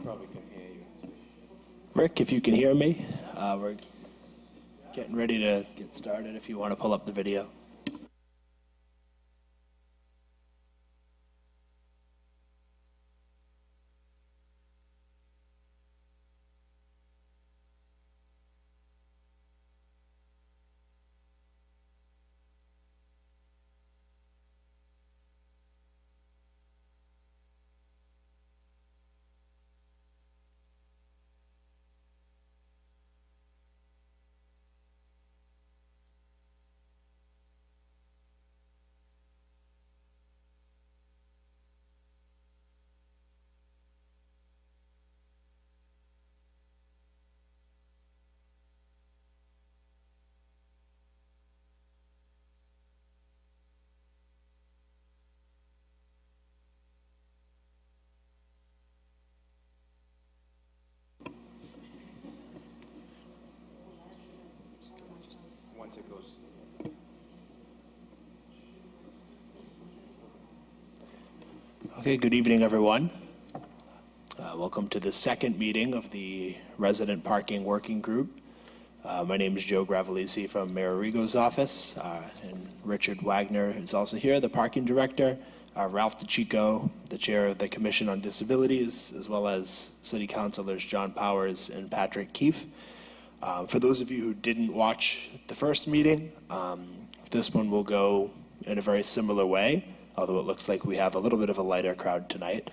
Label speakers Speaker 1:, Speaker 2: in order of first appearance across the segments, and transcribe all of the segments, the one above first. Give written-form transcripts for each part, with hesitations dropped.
Speaker 1: probably can hear you.
Speaker 2: Rick, if you can hear me, we're getting ready to get started if you want to pull up the video.
Speaker 1: Once it goes.
Speaker 2: Okay, good evening, everyone. Welcome to the second meeting of the Resident Parking Working Group. My name is Joe Gravelisi from Mayor Arrigo's office, and Richard Wagner is also here, the parking director. Ralph DeChico, the chair of the Commission on Disabilities, as well as city councilors John Powers and Patrick Keefe. For those of you who didn't watch the first meeting, this one will go in a very similar way, although it looks like we have a little bit of a lighter crowd tonight.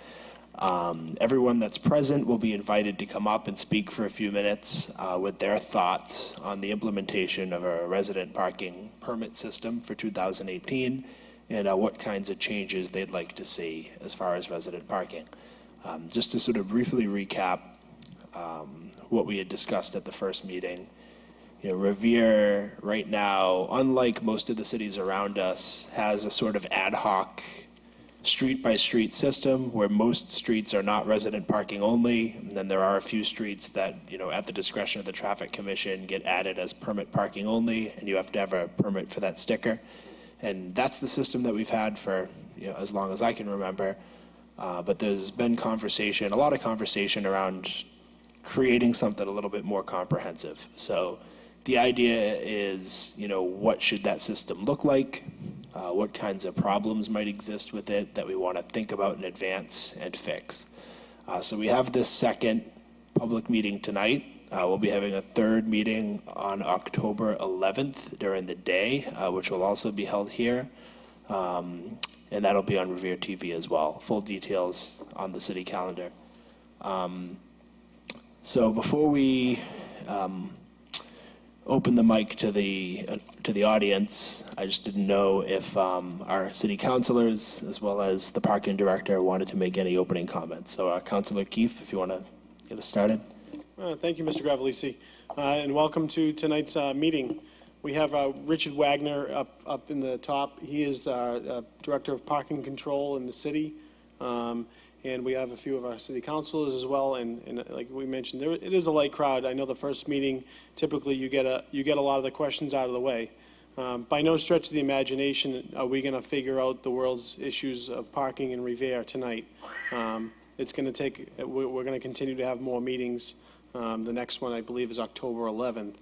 Speaker 2: Everyone that's present will be invited to come up and speak for a few minutes with their thoughts on the implementation of a resident parking permit system for 2018 and what kinds of changes they'd like to see as far as resident parking. Just to sort of briefly recap what we had discussed at the first meeting. You know, Revere right now, unlike most of the cities around us, has a sort of ad hoc street-by-street system where most streets are not resident parking only, and then there are a few streets that, you know, at the discretion of the Traffic Commission get added as permit parking only, and you have to have a permit for that sticker. And that's the system that we've had for, you know, as long as I can remember. But there's been conversation, a lot of conversation around creating something a little bit more comprehensive. So the idea is, you know, what should that system look like? What kinds of problems might exist with it that we want to think about in advance and fix? So we have this second public meeting tonight. We'll be having a third meeting on October 11th during the day, which will also be held here. And that'll be on Revere TV as well. Full details on the city calendar. So before we open the mic to the audience, I just didn't know if our city councilors, as well as the parking director, wanted to make any opening comments. So Councilor Keefe, if you want to get us started.
Speaker 3: Thank you, Mr. Gravelisi, and welcome to tonight's meeting. We have Richard Wagner up in the top. He is Director of Parking Control in the city. And we have a few of our city councilors as well, and like we mentioned, it is a light crowd. I know the first meeting, typically you get a lot of the questions out of the way. By no stretch of the imagination are we going to figure out the world's issues of parking in Revere tonight. It's going to take. We're going to continue to have more meetings. The next one, I believe, is October 11th.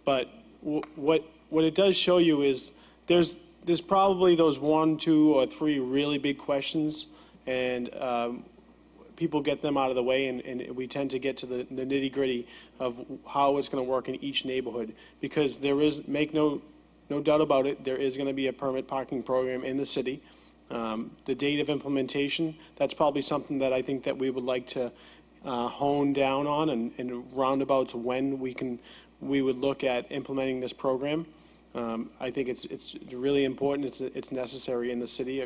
Speaker 3: But what it does show you is there's probably those 1, 2, or 3 really big questions. And people get them out of the way, and we tend to get to the nitty-gritty of how it's going to work in each neighborhood. Because there is, make no doubt about it, there is going to be a permit parking program in the city. The date of implementation, that's probably something that I think that we would like to hone down on, and roundabouts when we would look at implementing this program. I think it's really important. It's necessary in the city.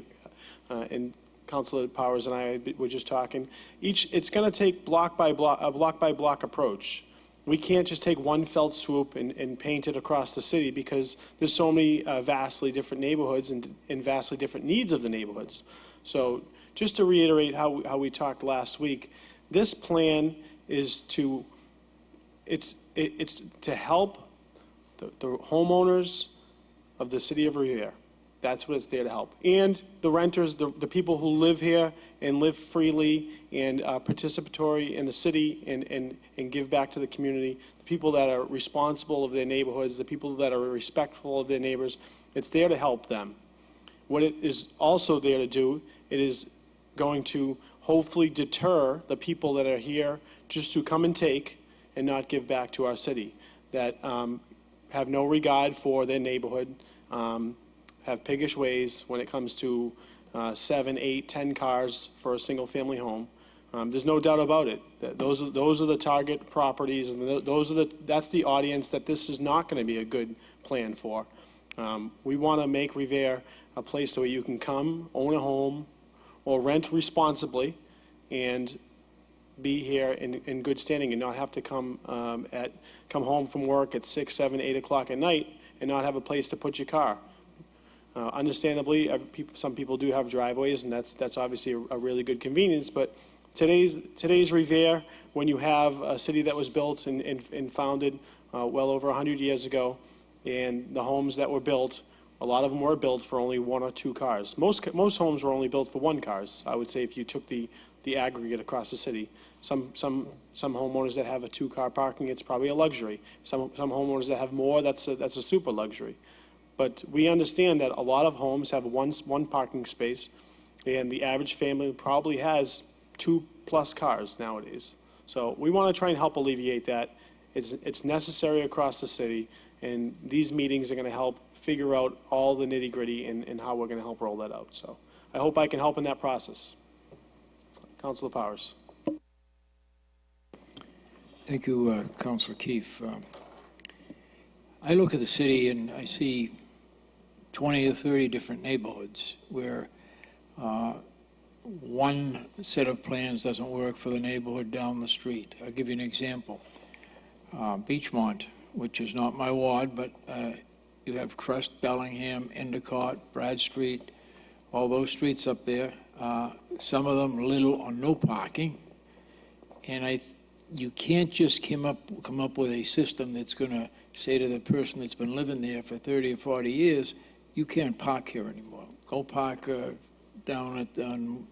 Speaker 3: And Councilor Powers and I were just talking. It's going to take a block by block approach. We can't just take one felt swoop and paint it across the city, because there's so many vastly different neighborhoods and vastly different needs of the neighborhoods. So just to reiterate how we talked last week, this plan is to help the homeowners of the city of Revere. That's what it's there to help. And the renters, the people who live here and live freely and are participatory in the city and give back to the community, the people that are responsible of their neighborhoods, the people that are respectful of their neighbors, it's there to help them. What it is also there to do, it is going to hopefully deter the people that are here just to come and take and not give back to our city, that have no regard for their neighborhood, have piggish ways when it comes to 7, 8, 10 cars for a single-family home. There's no doubt about it. Those are the target properties, and that's the audience that this is not going to be a good plan for. We want to make Revere a place where you can come, own a home, or rent responsibly, and be here in good standing, and not have to come home from work at 6, 7, 8 o'clock at night and not have a place to put your car. Understandably, some people do have driveways, and that's obviously a really good convenience. But today's Revere, when you have a city that was built and founded well over 100 years ago, and the homes that were built, a lot of them were built for only 1 or 2 cars. Most homes were only built for 1 cars. I would say if you took the aggregate across the city. Some homeowners that have a 2-car parking, it's probably a luxury. Some homeowners that have more, that's a super luxury. But we understand that a lot of homes have one parking space, and the average family probably has 2+ cars nowadays. So we want to try and help alleviate that. It's necessary across the city, and these meetings are going to help figure out all the nitty-gritty and how we're going to help roll that out. So I hope I can help in that process. Councilor Powers.
Speaker 4: Thank you, Councilor Keefe. I look at the city and I see 20 or 30 different neighborhoods where one set of plans doesn't work for the neighborhood down the street. I'll give you an example. Beachmont, which is not my ward, but you have Crest, Bellingham, Endicott, Bradstreet, all those streets up there. Some of them little or no parking. And you can't just come up with a system that's going to say to the person that's been living there for 30 or 40 years, you can't park here anymore. Go park down on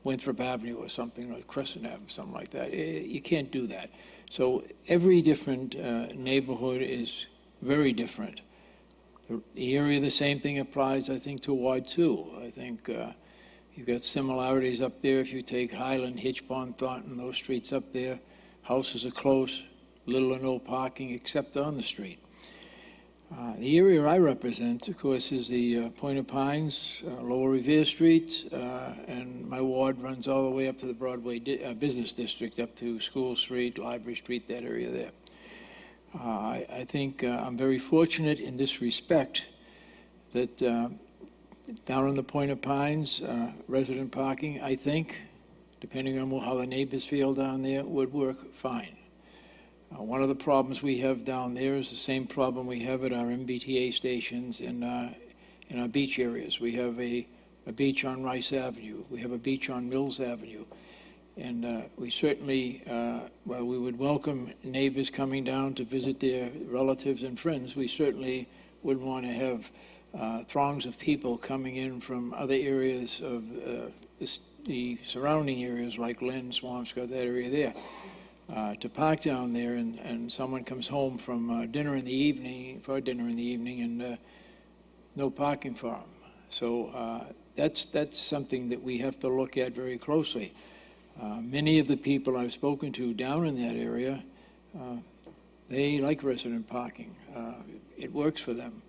Speaker 4: Winthrop Avenue or something, or Crescent Avenue, something like that. You can't do that. So every different neighborhood is very different. The area, the same thing applies, I think, to Ward 2. I think you've got similarities up there. If you take Highland, Hitchbond, Thornton, those streets up there, houses are close, little or no parking except on the street. The area I represent, of course, is the Point of Pines, Lower Revere Street, and my ward runs all the way up to the Broadway Business District, up to School Street, Library Street, that area there. I think I'm very fortunate in this respect that down on the Point of Pines, resident parking, I think, depending on how the neighbors feel down there, would work fine. One of the problems we have down there is the same problem we have at our MBTA stations in our beach areas. We have a beach on Rice Avenue. We have a beach on Mills Avenue. And we certainly, while we would welcome neighbors coming down to visit their relatives and friends, we certainly would want to have throngs of people coming in from other areas of the surrounding areas like Lynn, Swampscott, that area there. To park down there, and someone comes home from dinner in the evening, and no parking for them. So that's something that we have to look at very closely. Many of the people I've spoken to down in that area, they like resident parking. It works for them.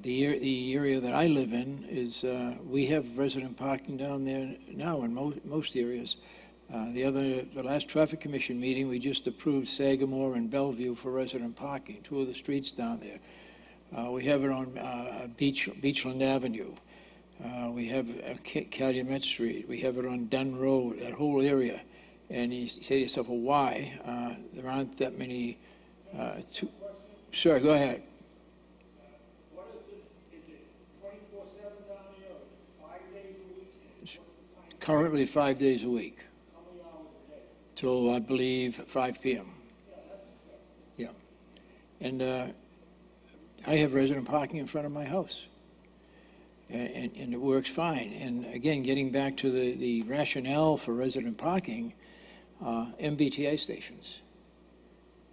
Speaker 4: The area that I live in is, we have resident parking down there now in most areas. The last Traffic Commission meeting, we just approved Sagamore and Bellevue for resident parking, 2 of the streets down there. We have it on Beachland Avenue. We have Calumet Street. We have it on Dunn Road, that whole area. And you say to yourself, well, why? There aren't that many. Sure, go ahead.
Speaker 5: What is it 24/7 down there, or 5 days a week? What's the time?
Speaker 4: Currently 5 days a week.
Speaker 5: How many hours a day?
Speaker 4: Till, I believe, 5 p.m.
Speaker 5: Yeah, that's acceptable.
Speaker 4: Yeah. And I have resident parking in front of my house. and it works fine. And again, getting back to the rationale for resident parking, MBTA stations.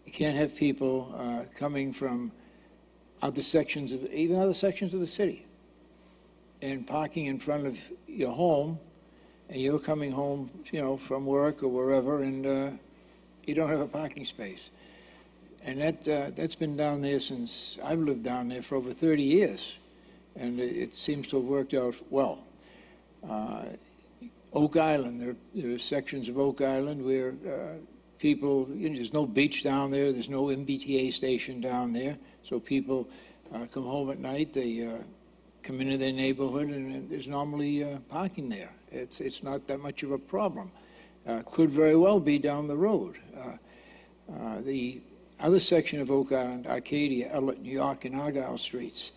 Speaker 4: You can't have people coming from other sections of the city and parking in front of your home, and you're coming home, from work or wherever, and you don't have a parking space. And that's been down there since I've lived down there for over 30 years, and it seems to have worked out well. Oak Island, there are sections of Oak Island where people, there's no beach down there, there's no MBTA station down there, so people come home at night, they come into their neighborhood, and there's normally parking there. It's not that much of a problem. Could very well be down the road. The other section of Oak Island, Arcadia, Elliott, New York, and Argyle Streets,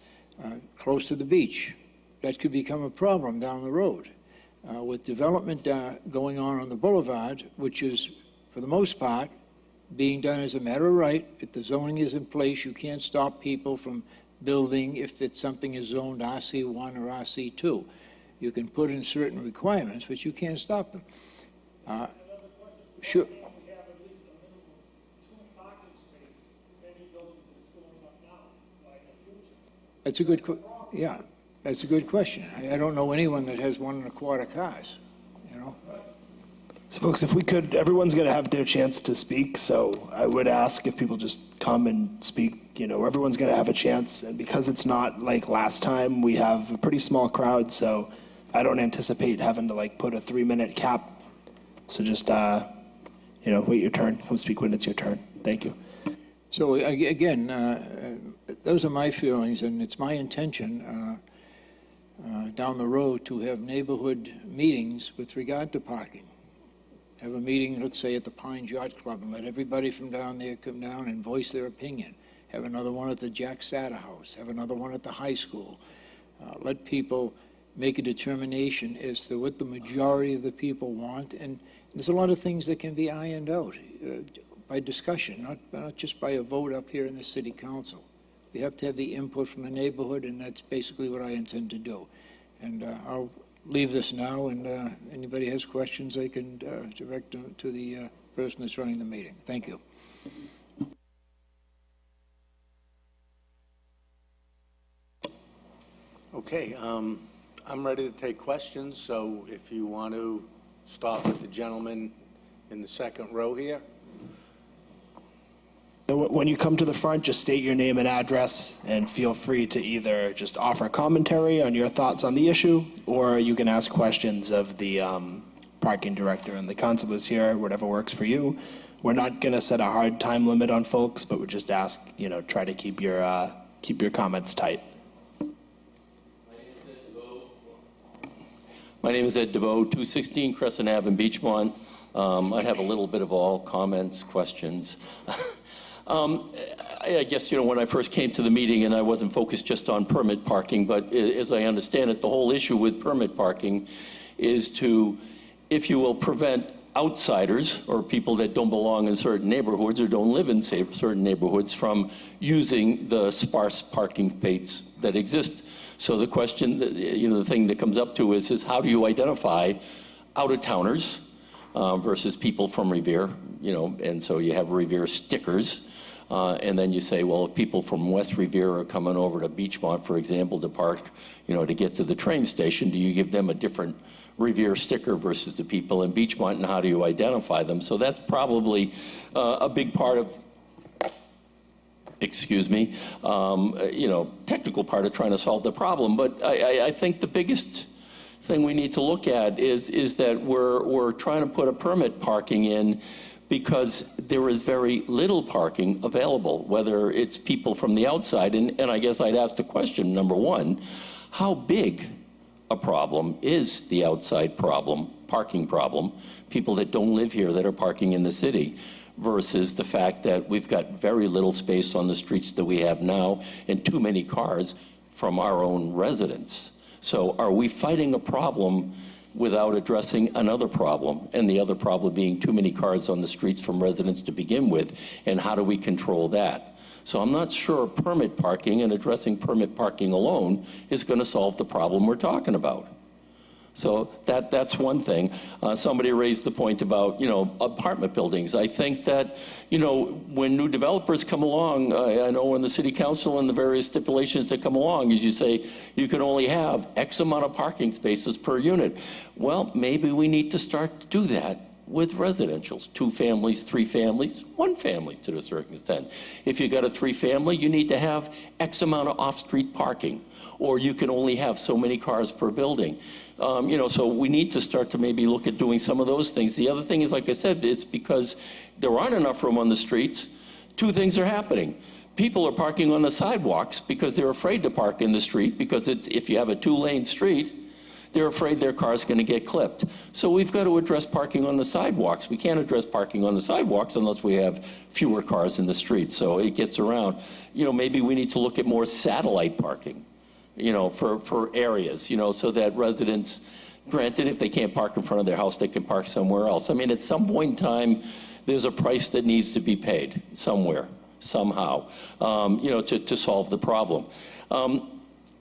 Speaker 4: close to the beach, that could become a problem down the road. With development going on the boulevard, which is, for the most part, being done as a matter of right. If the zoning is in place, you can't stop people from building if something is zoned RC1 or RC2. You can put in certain requirements, but you can't stop them. Sure.
Speaker 5: We have at least a minimum 2 parking spaces, many buildings that's going up now, like the future.
Speaker 4: That's a good, that's a good question. I don't know anyone that has 1.25 cars,
Speaker 2: So folks, if we could, everyone's going to have their chance to speak, so I would ask if people just come and speak, everyone's going to have a chance, and because it's not like last time, we have a pretty small crowd, so I don't anticipate having to put a 3-minute cap. So just, wait your turn, come speak when it's your turn. Thank you.
Speaker 4: So again, those are my feelings, and it's my intention down the road to have neighborhood meetings with regard to parking. Have a meeting, let's say, at the Pines Yacht Club, and let everybody from down there come down and voice their opinion. Have another one at the Jack Satter House. Have another one at the high school. Let people make a determination as to what the majority of the people want, and there's a lot of things that can be ironed out by discussion, not just by a vote up here in the city council. We have to have the input from the neighborhood, and that's basically what I intend to do. And I'll leave this now, and anybody has questions, they can direct them to the person that's running the meeting. Thank you.
Speaker 6: Okay, I'm ready to take questions, so if you want to start with the gentleman in the second row here.
Speaker 2: So when you come to the front, just state your name and address, and feel free to either just offer commentary on your thoughts on the issue, or you can ask questions of the parking director and the councilors here, whatever works for you. We're not going to set a hard time limit on folks, but we just ask, try to keep your comments tight.
Speaker 1: My name is Ed DeVoe, 216 Crescent Ave in Beachmont. I have a little bit of all comments, questions. I guess, when I first came to the meeting, and I wasn't focused just on permit parking, but as I understand it, the whole issue with permit parking is to, if you will, prevent outsiders or people that don't belong in certain neighborhoods or don't live in certain neighborhoods from using the sparse parking spaces that exist. So the question, the thing that comes up to is how do you identify out-of-towners versus people from Revere, and so you have Revere stickers. And then you say, well, if people from West Revere are coming over to Beachmont, for example, to park, to get to the train station, do you give them a different Revere sticker versus the people in Beachmont, and how do you identify them? So that's probably a big part of, technical part of trying to solve the problem. But I think the biggest thing we need to look at is that we're trying to put a permit parking in because there is very little parking available, whether it's people from the outside. And I guess I'd ask the question, number one, how big a problem is the outside parking problem, people that don't live here that are parking in the city, versus the fact that we've got very little space on the streets that we have now and too many cars from our own residents. So are we fighting a problem without addressing another problem, and the other problem being too many cars on the streets from residents to begin with, and how do we control that? So I'm not sure permit parking and addressing permit parking alone is going to solve the problem we're talking about. So that's one thing. Somebody raised the point about, apartment buildings. I think that, when new developers come along, I know when the city council and the various stipulations that come along, as you say, you can only have X amount of parking spaces per unit. Well, maybe we need to start to do that with residentials, 2 families, 3 families, 1 family to a certain extent. If you got a 3-family, you need to have X amount of off-street parking, or you can only have so many cars per building. So we need to start to maybe look at doing some of those things. The other thing is, like I said, it's because there aren't enough room on the streets. 2 things are happening. People are parking on the sidewalks because they're afraid to park in the street, because if you have a 2-lane street, they're afraid their car's going to get clipped. So we've got to address parking on the sidewalks. We can't address parking on the sidewalks unless we have fewer cars in the street. So it gets around. Maybe we need to look at more satellite parking, for areas, so that residents, granted, if they can't park in front of their house, they can park somewhere else. I mean, at some point in time, there's a price that needs to be paid somewhere, somehow, to solve the problem.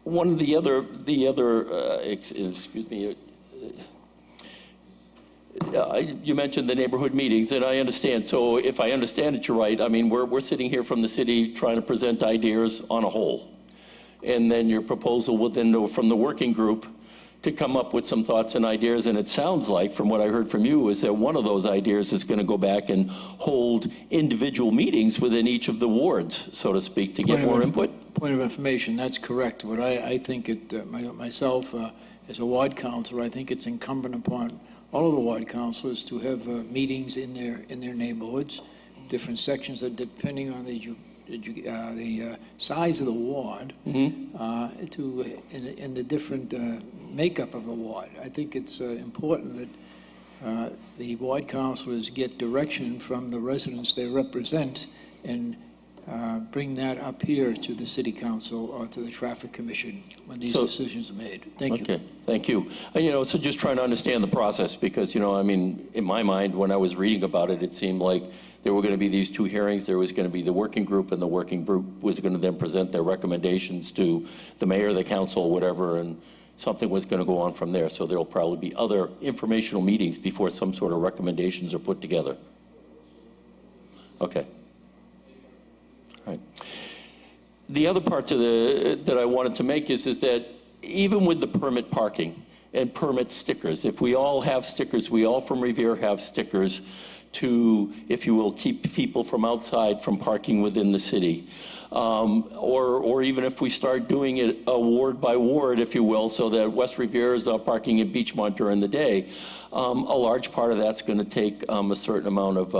Speaker 1: One of the other, excuse me, you mentioned the neighborhood meetings, and I understand. So if I understand it, you're right. I mean, we're sitting here from the city trying to present ideas on a whole. And then your proposal will then go from the working group to come up with some thoughts and ideas. And it sounds like, from what I heard from you, is that one of those ideas is going to go back and hold individual meetings within each of the wards, so to speak, to get more input.
Speaker 4: Point of information, that's correct. But I think myself, as a ward councilor, I think it's incumbent upon all of the ward councilors to have meetings in their neighborhoods, different sections, that depending on the size of the ward, in the different makeup of the ward. I think it's important that the ward councilors get direction from the residents they represent, and bring that up here to the city council or to the traffic commission when these decisions are made. Thank you.
Speaker 1: Okay, thank you. So just trying to understand the process, because, in my mind, when I was reading about it, it seemed like there were going to be these 2 hearings. There was going to be the working group, and the working group was going to then present their recommendations to the mayor, the council, whatever, and something was going to go on from there. So there'll probably be other informational meetings before some sort of recommendations are put together. Okay. All right. The other part that I wanted to make is that even with the permit parking and permit stickers, if we all have stickers, we all from Revere have stickers to, if you will, keep people from outside from parking within the city. Or even if we start doing it ward by ward, if you will, so that West Revere is not parking in Beachmont during the day, a large part of that's going to take a certain amount of,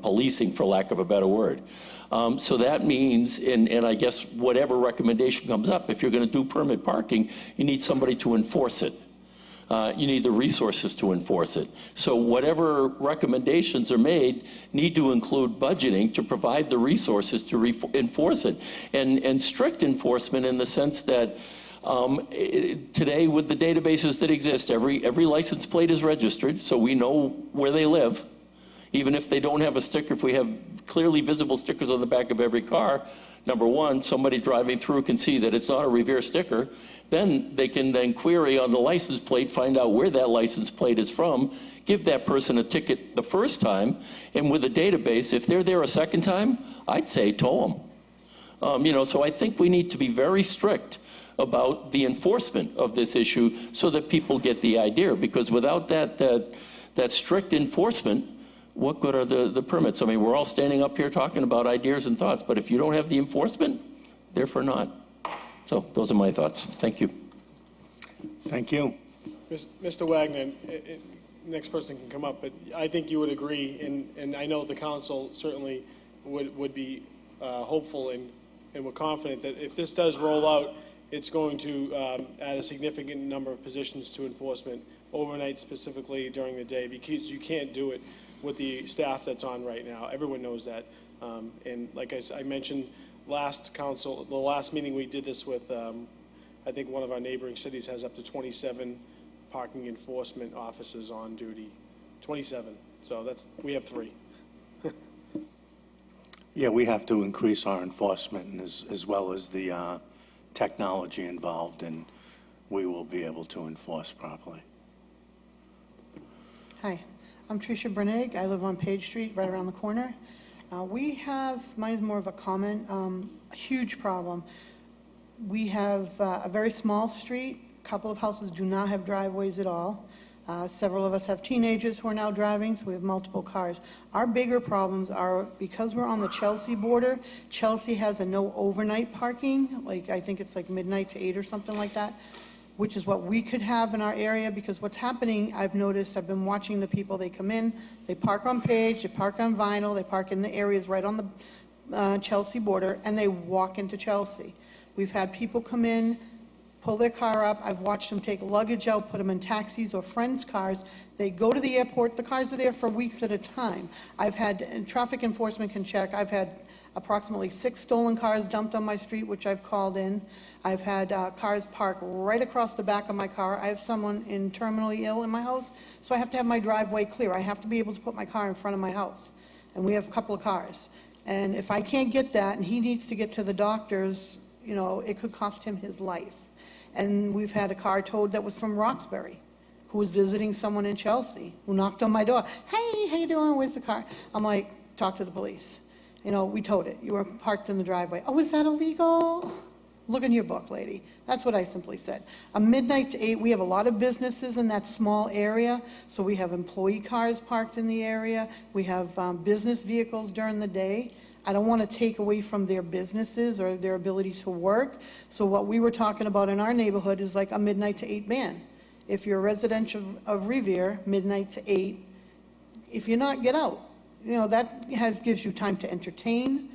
Speaker 1: policing, for lack of a better word. So that means, and I guess whatever recommendation comes up, if you're going to do permit parking, you need somebody to enforce it. You need the resources to enforce it. So whatever recommendations are made need to include budgeting to provide the resources to enforce it. And strict enforcement in the sense that today, with the databases that exist, every license plate is registered, so we know where they live. Even if they don't have a sticker, if we have clearly visible stickers on the back of every car, number one, somebody driving through can see that it's not a Revere sticker. Then they can then query on the license plate, find out where that license plate is from, give that person a ticket the first time, and with a database, if they're there a second time, I'd say tow them. So I think we need to be very strict about the enforcement of this issue so that people get the idea, because without that strict enforcement, what good are the permits? I mean, we're all standing up here talking about ideas and thoughts, but if you don't have the enforcement, therefore not. So those are my thoughts. Thank you.
Speaker 6: Thank you.
Speaker 3: Mr. Wagner, next person can come up, but I think you would agree, and I know the council certainly would be hopeful and we're confident that if this does roll out, it's going to add a significant number of positions to enforcement overnight, specifically during the day, because you can't do it with the staff that's on right now. Everyone knows that. And like I mentioned, the last meeting we did this with, I think one of our neighboring cities has up to 27 parking enforcement officers on duty. 27, so we have 3.
Speaker 6: Yeah, we have to increase our enforcement and as well as the technology involved, and we will be able to enforce properly.
Speaker 7: Hi, I'm Tricia Bernig. I live on Page Street, right around the corner. Mine's more of a comment, a huge problem. We have a very small street. A couple of houses do not have driveways at all. Several of us have teenagers who are now driving, so we have multiple cars. Our bigger problems are because we're on the Chelsea border. Chelsea has a no overnight parking, like I think it's like midnight to 8 or something like that, which is what we could have in our area, because what's happening, I've noticed, I've been watching the people, they come in, they park on Page, they park on Vinyl, they park in the areas right on the Chelsea border, and they walk into Chelsea. We've had people come in, pull their car up, I've watched them take luggage out, put them in taxis or friends' cars. They go to the airport, the cars are there for weeks at a time. And traffic enforcement can check, I've had approximately 6 stolen cars dumped on my street, which I've called in. I've had cars parked right across the back of my car. I have someone terminally ill in my house, so I have to have my driveway clear. I have to be able to put my car in front of my house. And we have a couple of cars. And if I can't get that, and he needs to get to the doctors, it could cost him his life. And we've had a car towed that was from Roxbury, who was visiting someone in Chelsea, who knocked on my door. Hey, how you doing? Where's the car? I'm like, talk to the police. We towed it. You were parked in the driveway. Oh, is that illegal? Look in your book, lady. That's what I simply said. A midnight to 8, we have a lot of businesses in that small area, so we have employee cars parked in the area. We have business vehicles during the day. I don't want to take away from their businesses or their ability to work. So what we were talking about in our neighborhood is like a midnight to 8 ban. If you're a resident of Revere, midnight to 8, if you're not, get out. That gives you time to entertain,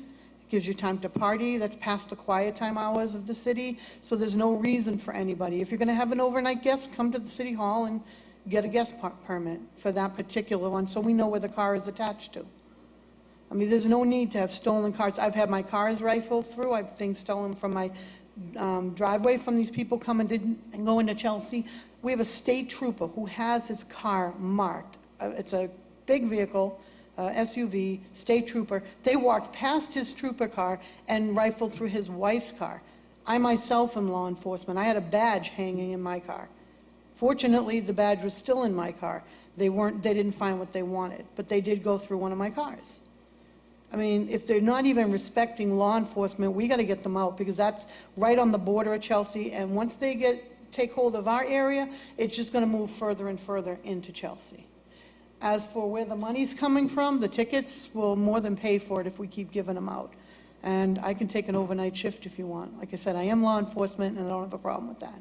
Speaker 7: gives you time to party. That's past the quiet time hours of the city. So there's no reason for anybody. If you're going to have an overnight guest, come to the city hall and get a guest permit for that particular one, so we know where the car is attached to. I mean, there's no need to have stolen cars. I've had my cars rifled through. I've things stolen from my driveway from these people coming and going to Chelsea. We have a state trooper who has his car marked. It's a big vehicle, SUV, state trooper. They walked past his trooper car and rifled through his wife's car. I myself am law enforcement. I had a badge hanging in my car. Fortunately, the badge was still in my car. They didn't find what they wanted, but they did go through one of my cars. I mean, if they're not even respecting law enforcement, we got to get them out, because that's right on the border of Chelsea, and once they take hold of our area, it's just going to move further and further into Chelsea. As for where the money's coming from, the tickets will more than pay for it if we keep giving them out. And I can take an overnight shift if you want. Like I said, I am law enforcement, and I don't have a problem with that.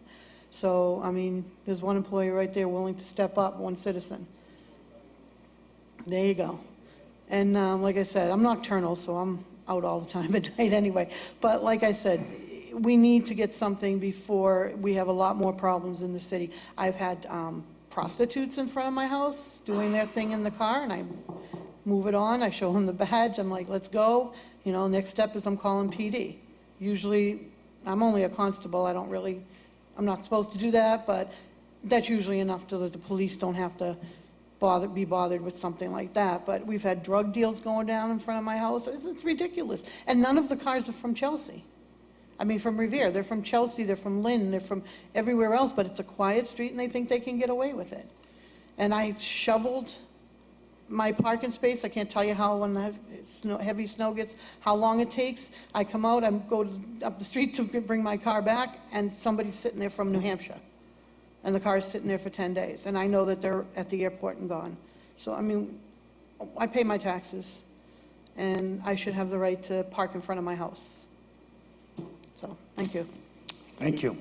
Speaker 7: So, I mean, there's one employee right there willing to step up, one citizen. There you go. And like I said, I'm nocturnal, so I'm out all the time at night anyway. But like I said, we need to get something before we have a lot more problems in the city. I've had prostitutes in front of my house doing their thing in the car, and I move it on. I show them the badge. I'm like, let's go. Next step is I'm calling PD. Usually, I'm only a constable. I'm not supposed to do that, but that's usually enough so that the police don't have to be bothered with something like that. But we've had drug deals going down in front of my house. It's ridiculous. And none of the cars are from Chelsea. I mean, from Revere. They're from Chelsea, they're from Lynn, they're from everywhere else, but it's a quiet street and they think they can get away with it. And I've shoveled my parking space. I can't tell you how, when the heavy snow gets, how long it takes. I come out, I go up the street to bring my car back, and somebody's sitting there from New Hampshire. And the car's sitting there for 10 days. And I know that they're at the airport and gone. So, I mean, I pay my taxes, and I should have the right to park in front of my house. So, thank you.
Speaker 6: Thank you.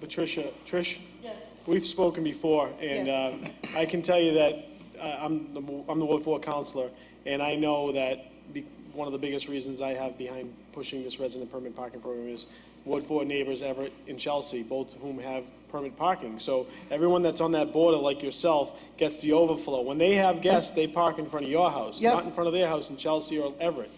Speaker 3: Patricia, Trish?
Speaker 7: Yes.
Speaker 3: We've spoken before, and
Speaker 7: Yes.
Speaker 3: I can tell you that I'm the Ward 4 counselor, and I know that one of the biggest reasons I have behind pushing this resident permit parking program is Ward 4 neighbors, Everett and Chelsea, both of whom have permit parking. So everyone that's on that border, like yourself, gets the overflow. When they have guests, they park in front of your house,
Speaker 7: Yep.
Speaker 3: not in front of their house in Chelsea or Everett.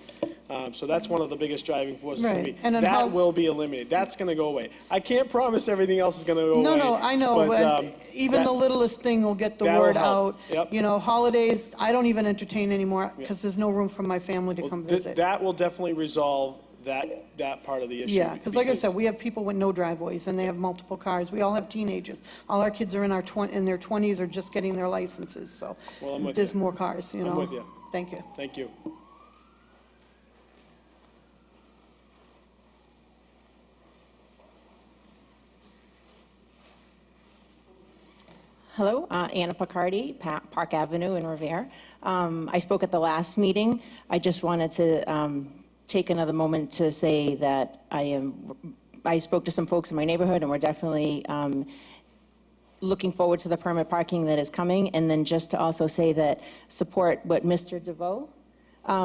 Speaker 3: So that's one of the biggest driving forces for
Speaker 7: Right.
Speaker 3: me.
Speaker 7: And then how-
Speaker 3: That will be eliminated. That's going to go away. I can't promise everything else is going to go away.
Speaker 7: No, I know, but even
Speaker 3: that-
Speaker 7: the littlest thing will get the
Speaker 3: that'll
Speaker 7: word
Speaker 3: help.
Speaker 7: out.
Speaker 3: Yep.
Speaker 7: You know, holidays, I don't even entertain anymore because there's no room for my family to come visit.
Speaker 3: That will definitely resolve that part of the issue.
Speaker 7: Yeah, because like I said, we have people with no driveways, and they have multiple cars. We all have teenagers. All our kids are in their 20s or just getting their licenses, so
Speaker 3: Well, I'm with
Speaker 7: there's
Speaker 3: you.
Speaker 7: more cars, you know?
Speaker 3: I'm with you.
Speaker 7: Thank you.
Speaker 3: Thank you.
Speaker 8: Hello, Anna Picardi, Park Avenue in Revere. I spoke at the last meeting. I just wanted to take another moment to say that I spoke to some folks in my neighborhood, and we're definitely looking forward to the permit parking that is coming. And then just to also say that support what Mr. DeVoe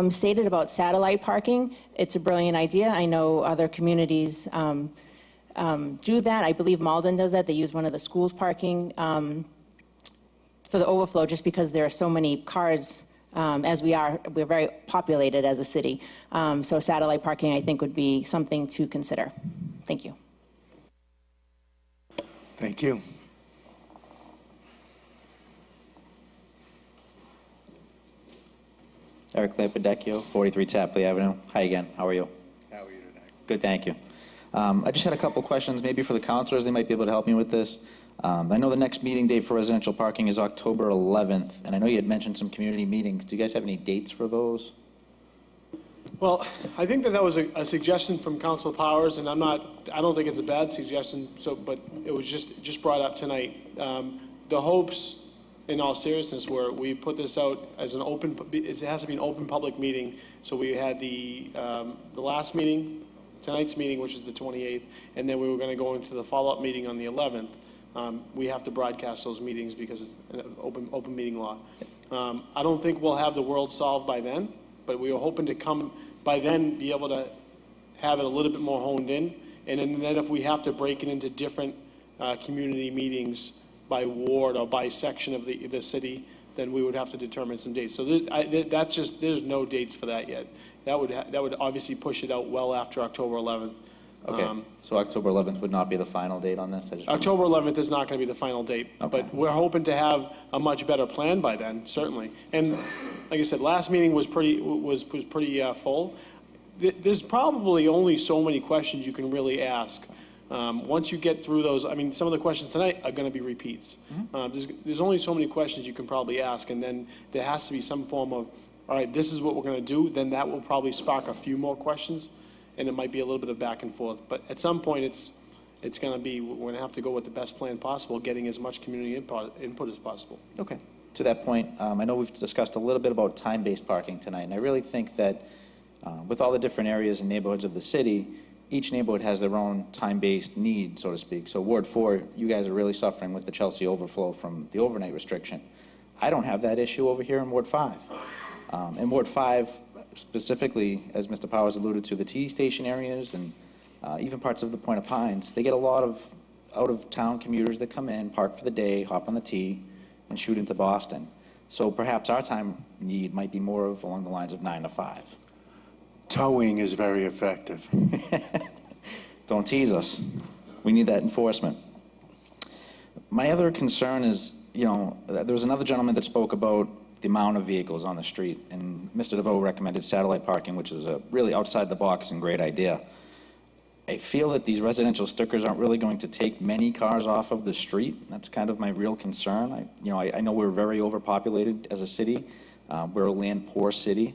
Speaker 8: stated about satellite parking. It's a brilliant idea. I know other communities do that. I believe Malden does that. They use one of the schools' parking for the overflow, just because there are so many cars as we're very populated as a city. So satellite parking, I think, would be something to consider. Thank you.
Speaker 6: Thank you.
Speaker 9: Eric Lampedecchio, 43 Tapley Avenue. Hi again, how are you?
Speaker 6: How are you today?
Speaker 9: Good, thank you. I just had a couple questions, maybe for the counselors, they might be able to help me with this. I know the next meeting date for residential parking is October 11th, and I know you had mentioned some community meetings. Do you guys have any dates for those?
Speaker 3: Well, I think that was a suggestion from Council Powers, and I don't think it's a bad suggestion, but it was just brought up tonight. The hopes, in all seriousness, were we put this out as an open, it has to be an open public meeting. So we had the last meeting, tonight's meeting, which is the 28th, and then we were going to go into the follow-up meeting on the 11th. We have to broadcast those meetings because it's an open meeting law. I don't think we'll have the world solved by then, but we were hoping to come by then, be able to have it a little bit more honed in. And then if we have to break it into different community meetings by ward or by section of the city, then we would have to determine some dates. So that's just, there's no dates for that yet. That would obviously push it out well after October 11th.
Speaker 9: Okay, so October 11th would not be the final date on this?
Speaker 3: October 11th is not going to be the final date,
Speaker 9: Okay.
Speaker 3: but we're hoping to have a much better plan by then, certainly. And like I said, last meeting was pretty full. There's probably only so many questions you can really ask. Once you get through those, I mean, some of the questions tonight are going to be repeats. There's only so many questions you can probably ask, and then there has to be some form of, all right, this is what we're going to do. Then that will probably spark a few more questions, and it might be a little bit of back and forth. But at some point, it's going to be, we're going to have to go with the best plan possible, getting as much community input as possible.
Speaker 9: Okay. To that point, I know we've discussed a little bit about time-based parking tonight, and I really think that with all the different areas and neighborhoods of the city, each neighborhood has their own time-based need, so to speak. So Ward 4, you guys are really suffering with the Chelsea overflow from the overnight restriction. I don't have that issue over here in Ward 5. In Ward 5, specifically, as Mr. Powers alluded to, the T station areas and even parts of the Point of Pines, they get a lot of out-of-town commuters that come in, park for the day, hop on the T, and shoot into Boston. So perhaps our time need might be more of along the lines of 9 to 5.
Speaker 6: Towing is very effective.
Speaker 9: Don't tease us. We need that enforcement. My other concern is, there was another gentleman that spoke about the amount of vehicles on the street, and Mr. DeVoe recommended satellite parking, which is a really outside the box and great idea. I feel that these residential stickers aren't really going to take many cars off of the street. That's kind of my real concern. I know we're very overpopulated as a city. We're a land-poor city.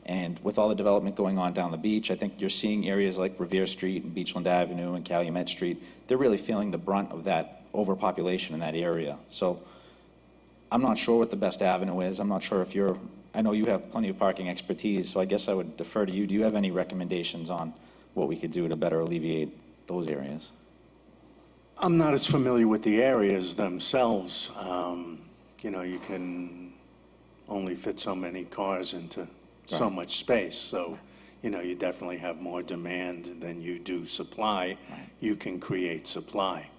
Speaker 9: And with all the development going on down the beach, I think you're seeing areas like Revere Street and Beachland Avenue and Calumet Street. They're really feeling the brunt of that overpopulation in that area. So I'm not sure what the best avenue is. I'm not sure if I know you have plenty of parking expertise, so I guess I would defer to you. Do you have any recommendations on what we could do to better alleviate those areas?
Speaker 6: I'm not as familiar with the areas themselves. You can only fit so many cars into so much space. So, you definitely have more demand than you do supply.
Speaker 9: Right.
Speaker 6: You can create supply,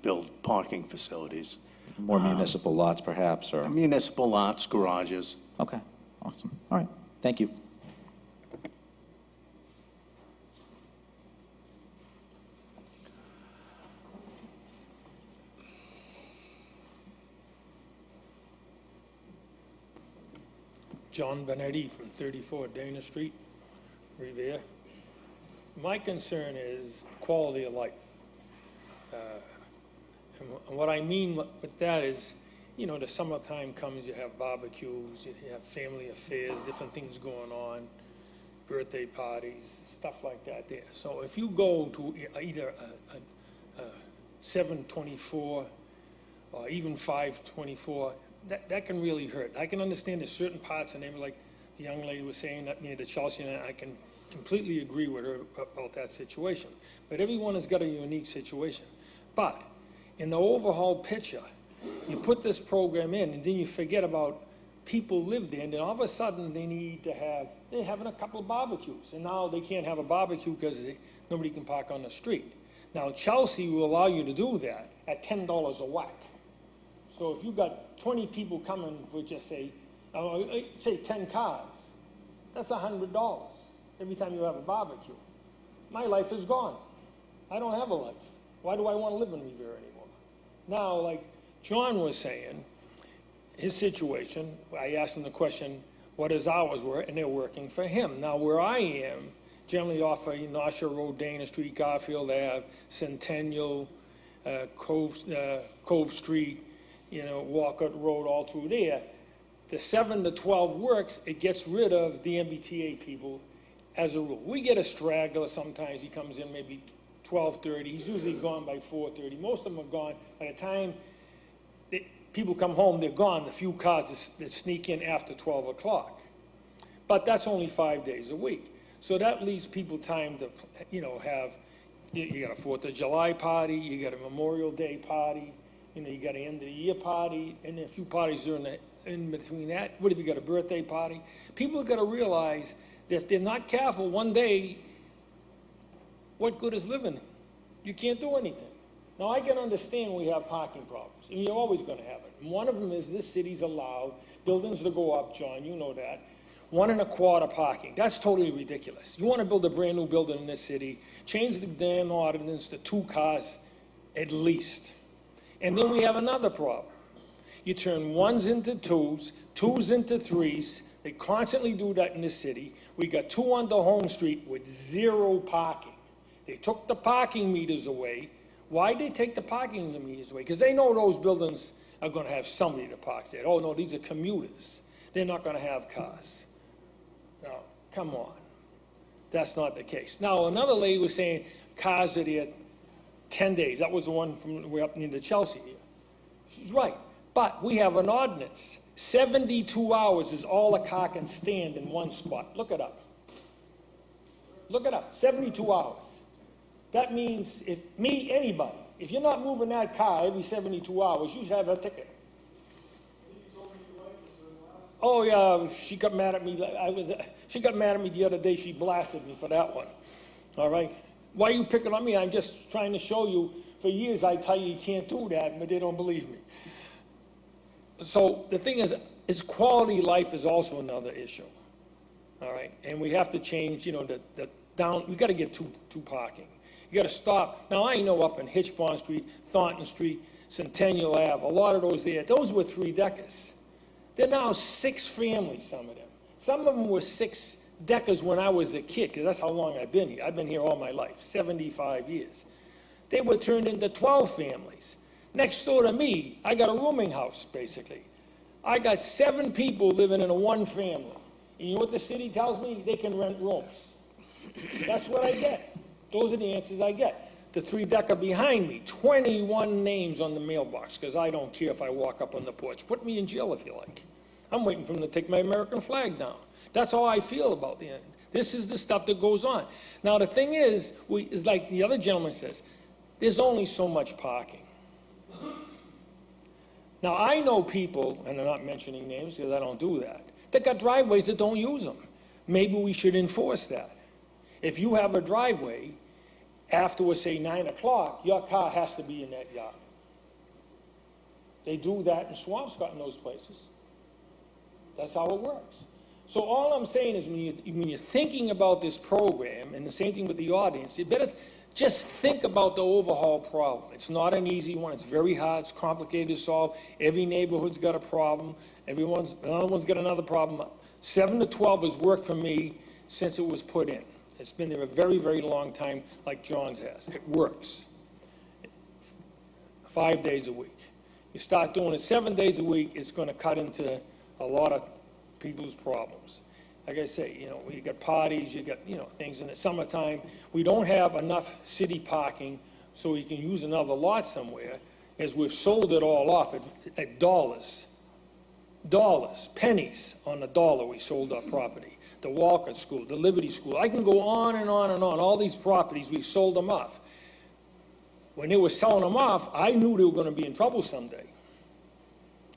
Speaker 6: build parking facilities.
Speaker 9: More municipal lots, perhaps, or?
Speaker 6: Municipal lots, garages.
Speaker 9: Okay, awesome. All right, thank you.
Speaker 5: John Benetti from 34 Dana Street, Revere. My concern is quality of life. And what I mean with that is, you know, the summertime comes, you have barbecues, you have family affairs, different things going on, birthday parties, stuff like that there. So if you go to either a 724 or even 524, that can really hurt. I can understand there's certain parts, and they were like the young lady was saying that near the Chelsea, and I can completely agree with her about that situation. But everyone has got a unique situation. But in the overall picture, you put this program in, and then you forget about people live there, and then all of a sudden they're having a couple of barbecues, and now they can't have a barbecue because nobody can park on the street. Now Chelsea will allow you to do that at $10 a whack. So if you've got 20 people coming with just say 10 cars, that's $100 every time you have a barbecue. My life is gone. I don't have a life. Why do I want to live in Revere anymore? Now, like John was saying, his situation, I asked him the question, what his hours were, and they're working for him. Now, where I am, generally off of North Shore Road, Dana Street, Garfield Ave, Centennial, Cove Street, you know, Walcott Road, all through there, the 7 to 12 works, it gets rid of the MBTA people as a rule. We get a straggler sometimes, he comes in maybe 12:30, he's usually gone by 4:30. Most of them are gone. By the time people come home, they're gone. The few cars that sneak in after 12 o'clock. But that's only 5 days a week. So that leaves people time to, you know, have, you got a 4th of July party, you got a Memorial Day party, you know, you got an end of the year party, and a few parties during in between that. What if you got a birthday party? People have got to realize that if they're not careful, one day, what good is living? You can't do anything. Now, I can understand we have parking problems, and you're always going to have it. And one of them is this city's allowed buildings to go up, John, you know that, 1 1/4 parking. That's totally ridiculous. You want to build a brand new building in this city, change the damn ordinance to 2 cars at least. And then we have another problem. You turn 1s into 2s, 2s into 3s. They constantly do that in this city. We got 2 on the Home Street with 0 parking. They took the parking meters away. Why'd they take the parking meters away? Because they know those buildings are going to have somebody to park there. Oh, no, these are commuters. They're not going to have cars. Now, come on. That's not the case. Now, another lady was saying cars are there 10 days. That was the one from way up near the Chelsea here. She's right. But we have an ordinance. 72 hours is all a car can stand in one spot. Look it up. Look it up. 72 hours. That means anybody, if you're not moving that car every 72 hours, you should have a ticket. Oh yeah, she got mad at me. She got mad at me the other day. She blasted me for that one. All right. Why are you picking on me? I'm just trying to show you. For years I tell you can't do that, but they don't believe me. So the thing is quality of life is also another issue. All right, and we have to change. You know, the down. We got to get two parking. You got to stop. Now, I know up in Hitchbond Street, Thornton Street, Centennial Ave, a lot of those there, those were 3-deckers. They're now 6 families, some of them. Some of them were 6-deckers when I was a kid, because that's how long I've been here. I've been here all my life, 75 years. They were turned into 12 families. Next door to me, I got a rooming house, basically. I got 7 people living in a 1 family. And you know what the city tells me? They can rent rooms. That's what I get. Those are the answers I get. The 3-decker behind me, 21 names on the mailbox, because I don't care if I walk up on the porch. Put me in jail if you like. I'm waiting for them to take my American flag down. That's how I feel about the end. This is the stuff that goes on. Now, the thing is like the other gentleman says, there's only so much parking. Now, I know people, and I'm not mentioning names because I don't do that got driveways that don't use them. Maybe we should enforce that. If you have a driveway, after, say, 9 o'clock, your car has to be in that yard. They do that in Swampscott and those places. That's how it works. So all I'm saying is when you're thinking about this program, and the same thing with the audience, you better Just think about the overhaul problem. It's not an easy one. It's very hard. It's complicated to solve. Every neighborhood's got a problem. Another one's got another problem. 7 to 12 has worked for me since it was put in. It's been there a very, very long time, like John's has. It works. 5 days a week. You start doing it 7 days a week, it's going to cut into a lot of people's problems. Like I say, you got parties, you got, things in the summertime. We don't have enough city parking, so we can use another lot somewhere, as we've sold it all off at dollars. Dollars, pennies on the dollar we sold our property. The Walker School, the Liberty School. I can go on and on and on. All these properties, we sold them off. When they were selling them off, I knew they were going to be in trouble someday.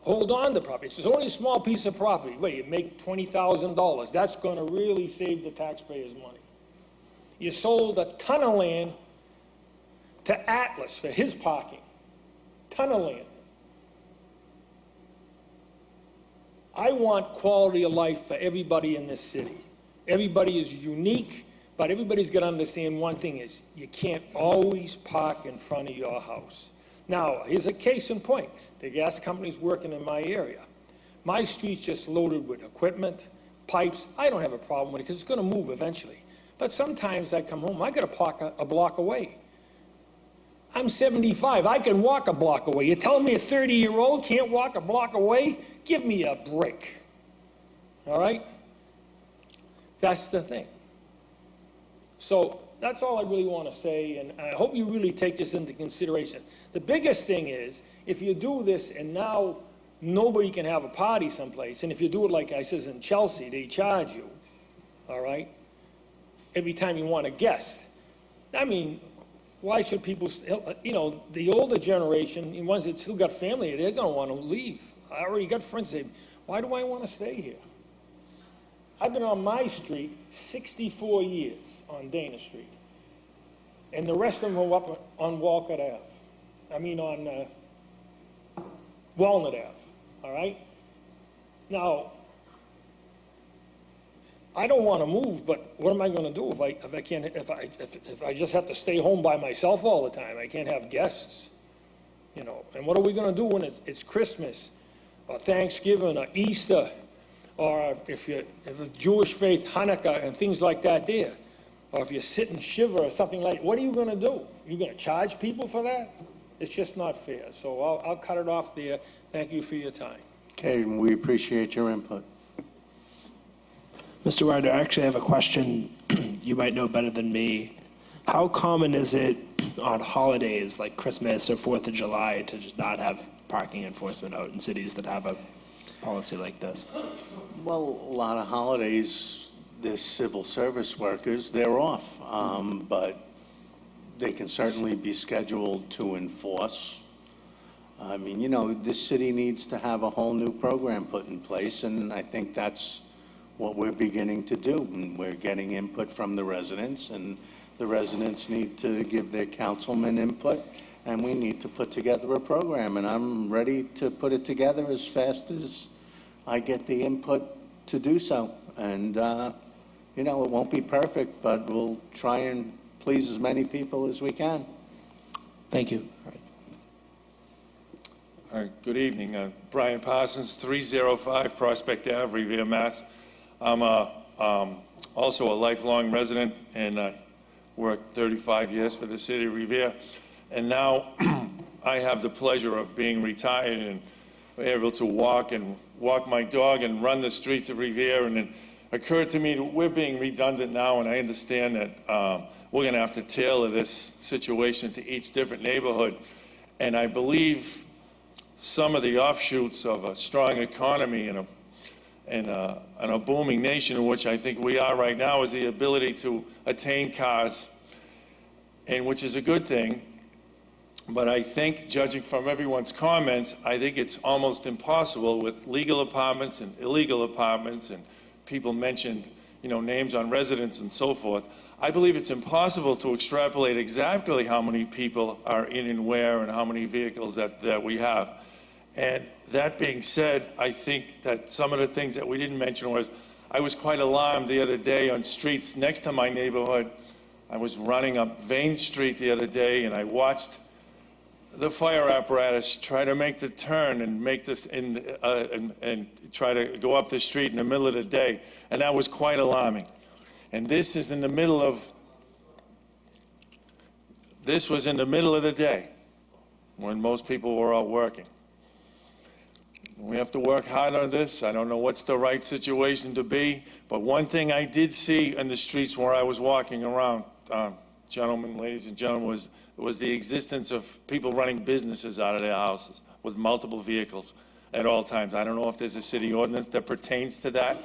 Speaker 5: Hold on to property. It's only a small piece of property. Wait, you make $20,000. That's going to really save the taxpayers money. You sold a ton of land to Atlas for his parking. Ton of land. I want quality of life for everybody in this city. Everybody is unique, but everybody's got to understand one thing is you can't always park in front of your house. Now, here's a case in point. The gas company's working in my area. My street's just loaded with equipment, pipes. I don't have a problem with it because it's going to move eventually. But sometimes I come home, I got to park a block away. I'm 75. I can walk a block away. You're telling me a 30-year-old can't walk a block away? Give me a break. All right? That's the thing. So that's all I really want to say, and I hope you really take this into consideration. The biggest thing is, if you do this and now nobody can have a party someplace, and if you do it like I says in Chelsea, they charge you, all right, every time you want a guest. I mean, why should people, the older generation, the ones that still got family, they're going to want to leave. I already got friends say, why do I want to stay here? I've been on my street 64 years on Dana Street. And the rest of them are up on Walcott Ave. I mean on Walnut Ave, all right? Now, I don't want to move, but what am I going to do if I just have to stay home by myself all the time? I can't have guests, And what are we going to do when it's Christmas or Thanksgiving or Easter? Or if it's Jewish faith, Hanukkah, and things like that there. Or if you're sitting Shiva or something like that, what are you going to do? You're going to charge people for that? It's just not fair. So I'll cut it off there. Thank you for your time.
Speaker 6: Okay, we appreciate your input.
Speaker 2: Mr. Ryder, I actually have a question you might know better than me. How common is it on holidays like Christmas or 4th of July to just not have parking enforcement out in cities that have a policy like this?
Speaker 6: Well, a lot of holidays, there's civil service workers, they're off, but they can certainly be scheduled to enforce. I mean, this city needs to have a whole new program put in place, and I think that's what we're beginning to do. And we're getting input from the residents, and the residents need to give their councilman input, and we need to put together a program, and I'm ready to put it together as fast as I get the input to do so. And, it won't be perfect, but we'll try and please as many people as we can.
Speaker 2: Thank you.
Speaker 10: All right, good evening. Brian Parsons, 305 Prospect Ave, Revere, Mass. I'm also a lifelong resident and worked 35 years for the city of Revere. And now I have the pleasure of being retired and able to walk my dog and run the streets of Revere. And it occurred to me that we're being redundant now, and I understand that we're going to have to tailor this situation to each different neighborhood. And I believe some of the offshoots of a strong economy and a booming nation, in which I think we are right now, is the ability to attain cars, and which is a good thing. But I think, judging from everyone's comments, I think it's almost impossible with legal apartments and illegal apartments, and people mentioned, names on residents and so forth. I believe it's impossible to extrapolate exactly how many people are in and where and how many vehicles that we have. And that being said, I think that some of the things that we didn't mention was, I was quite alarmed the other day on streets next to my neighborhood I was running up Vane Street the other day, and I watched the fire apparatus try to make the turn and make this and try to go up the street in the middle of the day, and that was quite alarming. And this was in the middle of the day when most people were out working. We have to work hard on this. I don't know what's the right situation to be, but one thing I did see in the streets where I was walking around, gentlemen, ladies and gentlemen, was the existence of people running businesses out of their houses with multiple vehicles at all times. I don't know if there's a city ordinance that pertains to that.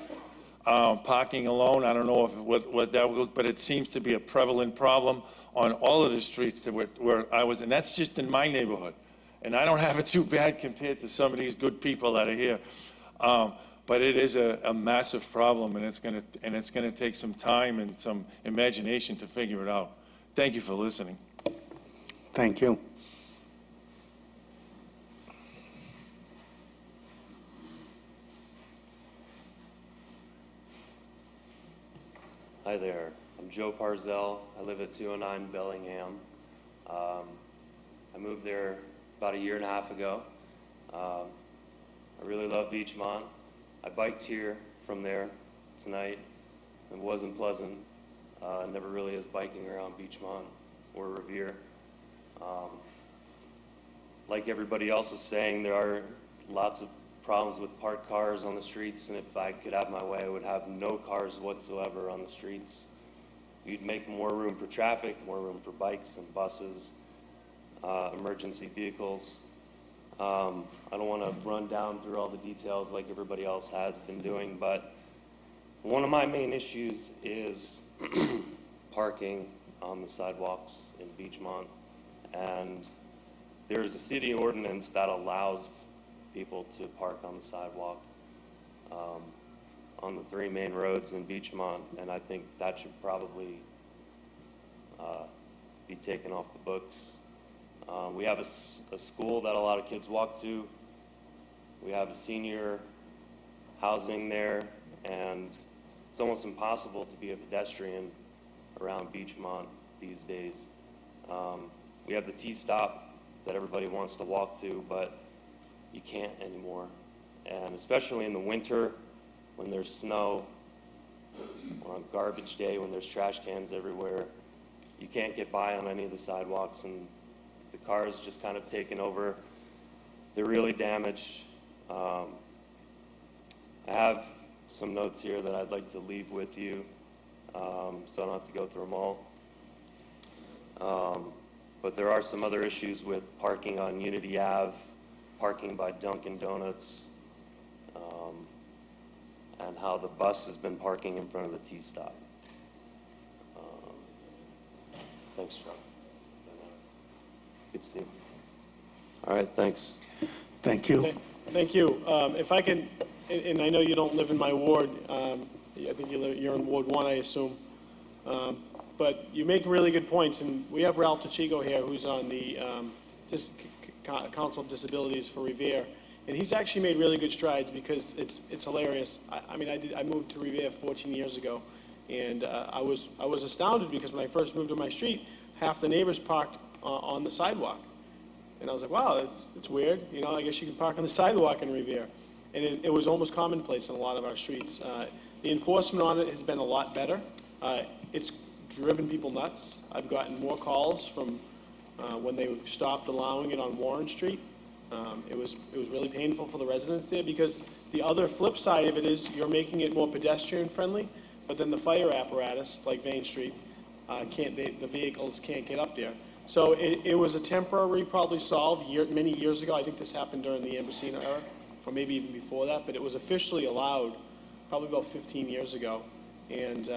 Speaker 10: Parking alone, I don't know what that was, but it seems to be a prevalent problem on all of the streets where I was, and that's just in my neighborhood. And I don't have it too bad compared to some of these good people that are here. But it is a massive problem, and it's gonna take some time and some imagination to figure it out. Thank you for listening.
Speaker 6: Thank you.
Speaker 11: Hi there, I'm Joe Parzell. I live at 209 Bellingham. I moved there about 1.5 years ago. I really love Beachmont. I biked here from there tonight. It wasn't pleasant. Never really is biking around Beachmont or Revere. Like everybody else is saying, there are lots of problems with parked cars on the streets, and if I could have my way, I would have no cars whatsoever on the streets. You'd make more room for traffic, more room for bikes and buses, emergency vehicles. I don't want to run down through all the details like everybody else has been doing, but one of my main issues is parking on the sidewalks in Beachmont. And there's a city ordinance that allows people to park on the sidewalk on the 3 main roads in Beachmont, and I think that should probably be taken off the books. We have a school that a lot of kids walk to. We have a senior housing there, and it's almost impossible to be a pedestrian around Beachmont these days. We have the T-stop that everybody wants to walk to, but you can't anymore. And especially in the winter, when there's snow, or on garbage day, when there's trash cans everywhere, you can't get by on any of the sidewalks, and the cars just kind of taken over. They're really damaged. I have some notes here that I'd like to leave with you, so I don't have to go through them all. But there are some other issues with parking on Unity Ave, parking by Dunkin' Donuts, and how the bus has been parking in front of the T-stop. Thanks, Chuck. Good to see you. All right, thanks.
Speaker 6: Thank you.
Speaker 3: Thank you. If I can, and I know you don't live in my ward, I think you're in Ward 1, I assume. But you make really good points, and we have Ralph Tachigo here, who's on the Council of Disabilities for Revere, and he's actually made really good strides because it's hilarious. I moved to Revere 14 years ago, and I was astounded because when I first moved to my street, half the neighbors parked on the sidewalk, and I was like, wow, it's weird. You know, I guess you can park on the sidewalk in Revere, and it was almost commonplace in a lot of our streets. The enforcement on it has been a lot better. It's driven people nuts. I've gotten more calls from when they stopped allowing it on Warren Street. It was really painful for the residents there because the other flip side of it is you're making it more pedestrian friendly, but then the fire apparatus, like Vane Street, the vehicles can't get up there. So it was a temporary, probably solved many years ago. I think this happened during the Ambrosino era, or maybe even before that, but it was officially allowed probably about 15 years ago. And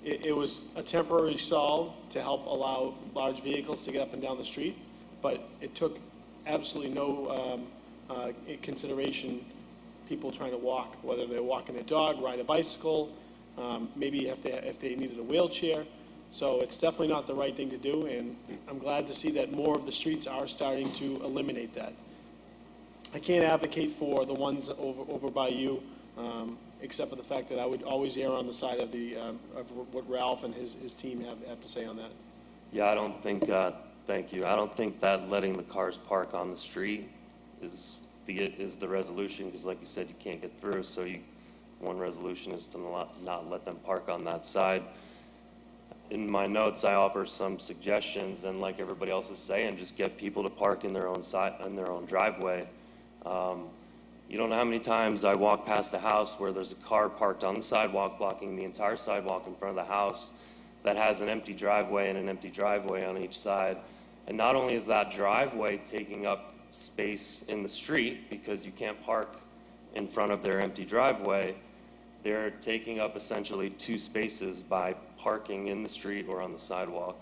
Speaker 3: it was a temporary solve to help allow large vehicles to get up and down the street, but it took absolutely no consideration people trying to walk, whether they're walking their dog, ride a bicycle, maybe if they needed a wheelchair. So it's definitely not the right thing to do, and I'm glad to see that more of the streets are starting to eliminate that. I can't advocate for the ones over by you. except for the fact that I would always err on the side of of what Ralph and his team have to say on that.
Speaker 11: Yeah, I don't think, thank you. I don't think that letting the cars park on the street is the resolution, because like you said, you can't get through, so one resolution is to not let them park on that side. In my notes, I offer some suggestions, and like everybody else is saying, just get people to park in their own driveway. You don't know how many times I walk past a house where there's a car parked on the sidewalk, blocking the entire sidewalk in front of the house, that has an empty driveway and an empty driveway on each side. And not only is that driveway taking up space in the street, because you can't park in front of their empty driveway, they're taking up essentially 2 spaces by parking in the street or on the sidewalk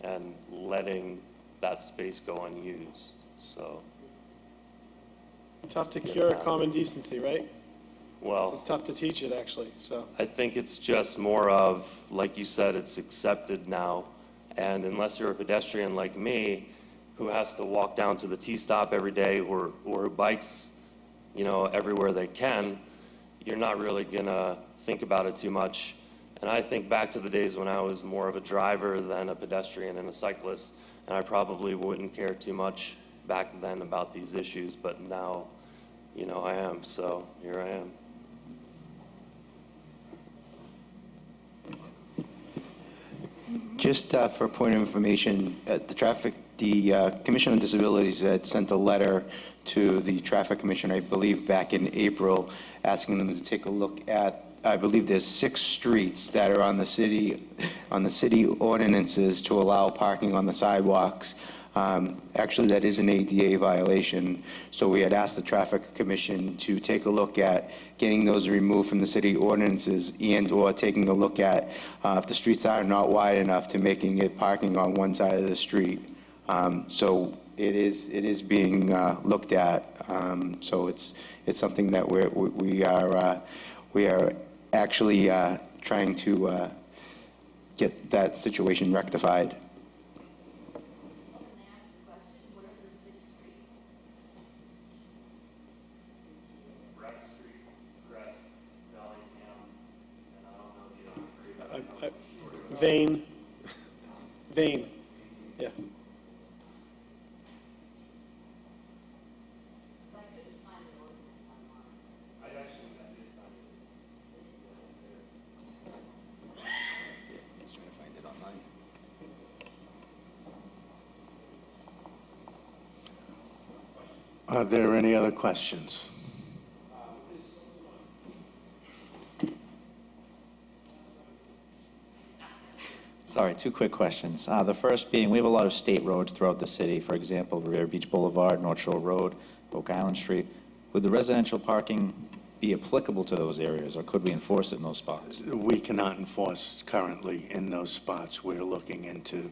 Speaker 11: and letting that space go unused, so.
Speaker 3: Tough to cure common decency, right?
Speaker 11: Well,
Speaker 3: It's tough to teach it, actually, so.
Speaker 11: I think it's just more of, like you said, it's accepted now. And unless you're a pedestrian like me, who has to walk down to the T-stop every day, or who bikes, everywhere they can, you're not really gonna think about it too much. And I think back to the days when I was more of a driver than a pedestrian and a cyclist, and I probably wouldn't care too much back then about these issues, but now, I am, so here I am.
Speaker 12: Just for a point of information, the Commission on Disabilities had sent a letter to the Traffic Commission, I believe, back in April, asking them to take a look at, I believe there's 6 streets that are on the city ordinances to allow parking on the sidewalks. Actually, that is an ADA violation, so we had asked the Traffic Commission to take a look at getting those removed from the city ordinances, and/or taking a look at if the streets are not wide enough to making it parking on one side of the street. So it is being looked at. So it's something that we are actually trying to get that situation rectified.
Speaker 3: Vane, yeah.
Speaker 6: Are there any other questions?
Speaker 9: Sorry, 2 quick questions. The first being, we have a lot of state roads throughout the city, for example, Revere Beach Boulevard, North Shore Road, Oak Island Street. Would the residential parking be applicable to those areas, or could we enforce it in those spots?
Speaker 6: We cannot enforce currently in those spots. We're looking into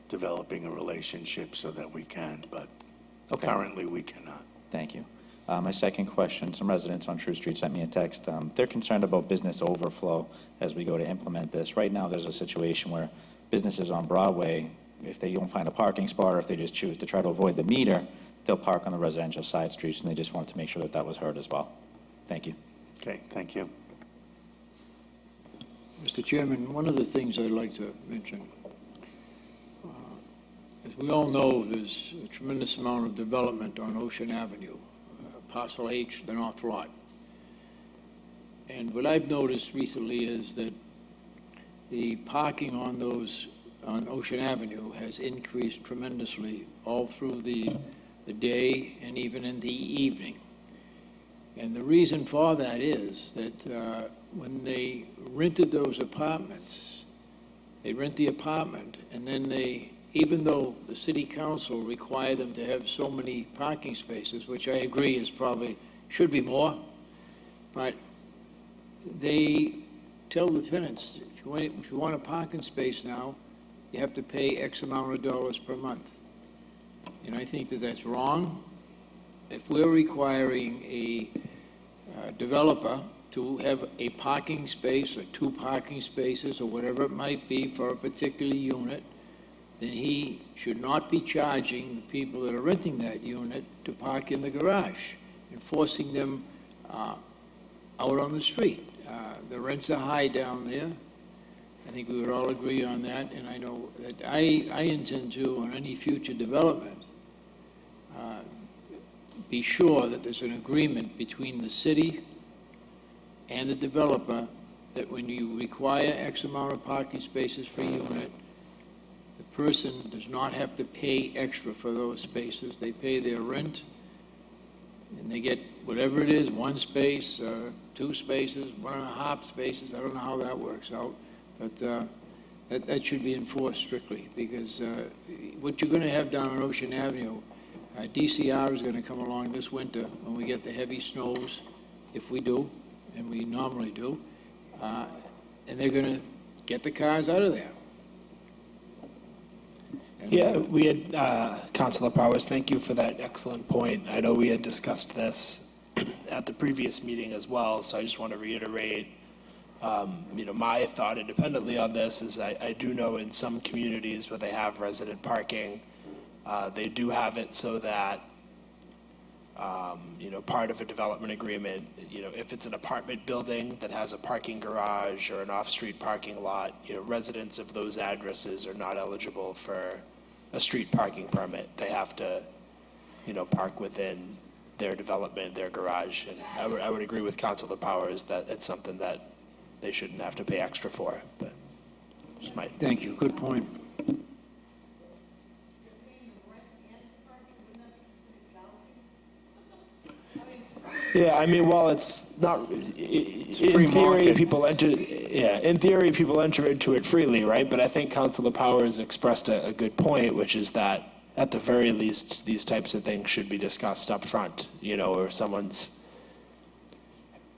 Speaker 6: developing a relationship so that we can, but
Speaker 9: Okay.
Speaker 6: currently we cannot.
Speaker 9: Thank you. My second question, some residents on True Street sent me a text. They're concerned about business overflow as we go to implement this. Right now, there's a situation where businesses on Broadway, if they don't find a parking spot, or if they just choose to try to avoid the meter, they'll park on the residential side streets, and they just wanted to make sure that that was heard as well. Thank you.
Speaker 6: Okay, thank you.
Speaker 4: Mr. Chairman, one of the things I'd like to mention, as we all know, there's a tremendous amount of development on Ocean Avenue, Parcel H, the North Lot. And what I've noticed recently is that the parking on Ocean Avenue has increased tremendously all through the day and even in the evening. And the reason for that is that when they rented those apartments, they rent the apartment, and then even though the city council required them to have so many parking spaces, which I agree is probably, should be more, but they tell the tenants, if you want a parking space now, you have to pay X amount of dollars per month. And I think that that's wrong. If we're requiring a developer to have a parking space or 2 parking spaces or whatever it might be for a particular unit, then he should not be charging the people that are renting that unit to park in the garage and forcing them out on the street. The rents are high down there. I think we would all agree on that, and I know that I intend to, on any future development, be sure that there's an agreement between the city and the developer that when you require X amount of parking spaces per unit, the person does not have to pay extra for those spaces. They pay their rent, and they get whatever it is, 1 space, 2 spaces, 1.5 spaces. I don't know how that works out, but that should be enforced strictly, because what you're going to have down on Ocean Avenue, DCR is going to come along this winter when we get the heavy snows, if we do, and we normally do, and they're going to get the cars out of there.
Speaker 2: Yeah, we had, Councilor Powers, thank you for that excellent point. I know we had discussed this at the previous meeting as well, so I just want to reiterate, my thought independently on this is I do know in some communities where they have resident parking, they do have it so that, part of a development agreement, if it's an apartment building that has a parking garage or an off-street parking lot, residents of those addresses are not eligible for a street parking permit. They have to, park within their development, their garage. And I would agree with Councilor Powers that it's something that they shouldn't have to pay extra for, but just my.
Speaker 4: Thank you, good point.
Speaker 2: Yeah, I mean, while it's not, in
Speaker 6: free
Speaker 2: theory,
Speaker 6: market.
Speaker 2: in theory, people enter into it freely, right? But I think Councilor Powers expressed a good point, which is that at the very least, these types of things should be discussed up front, or someone's,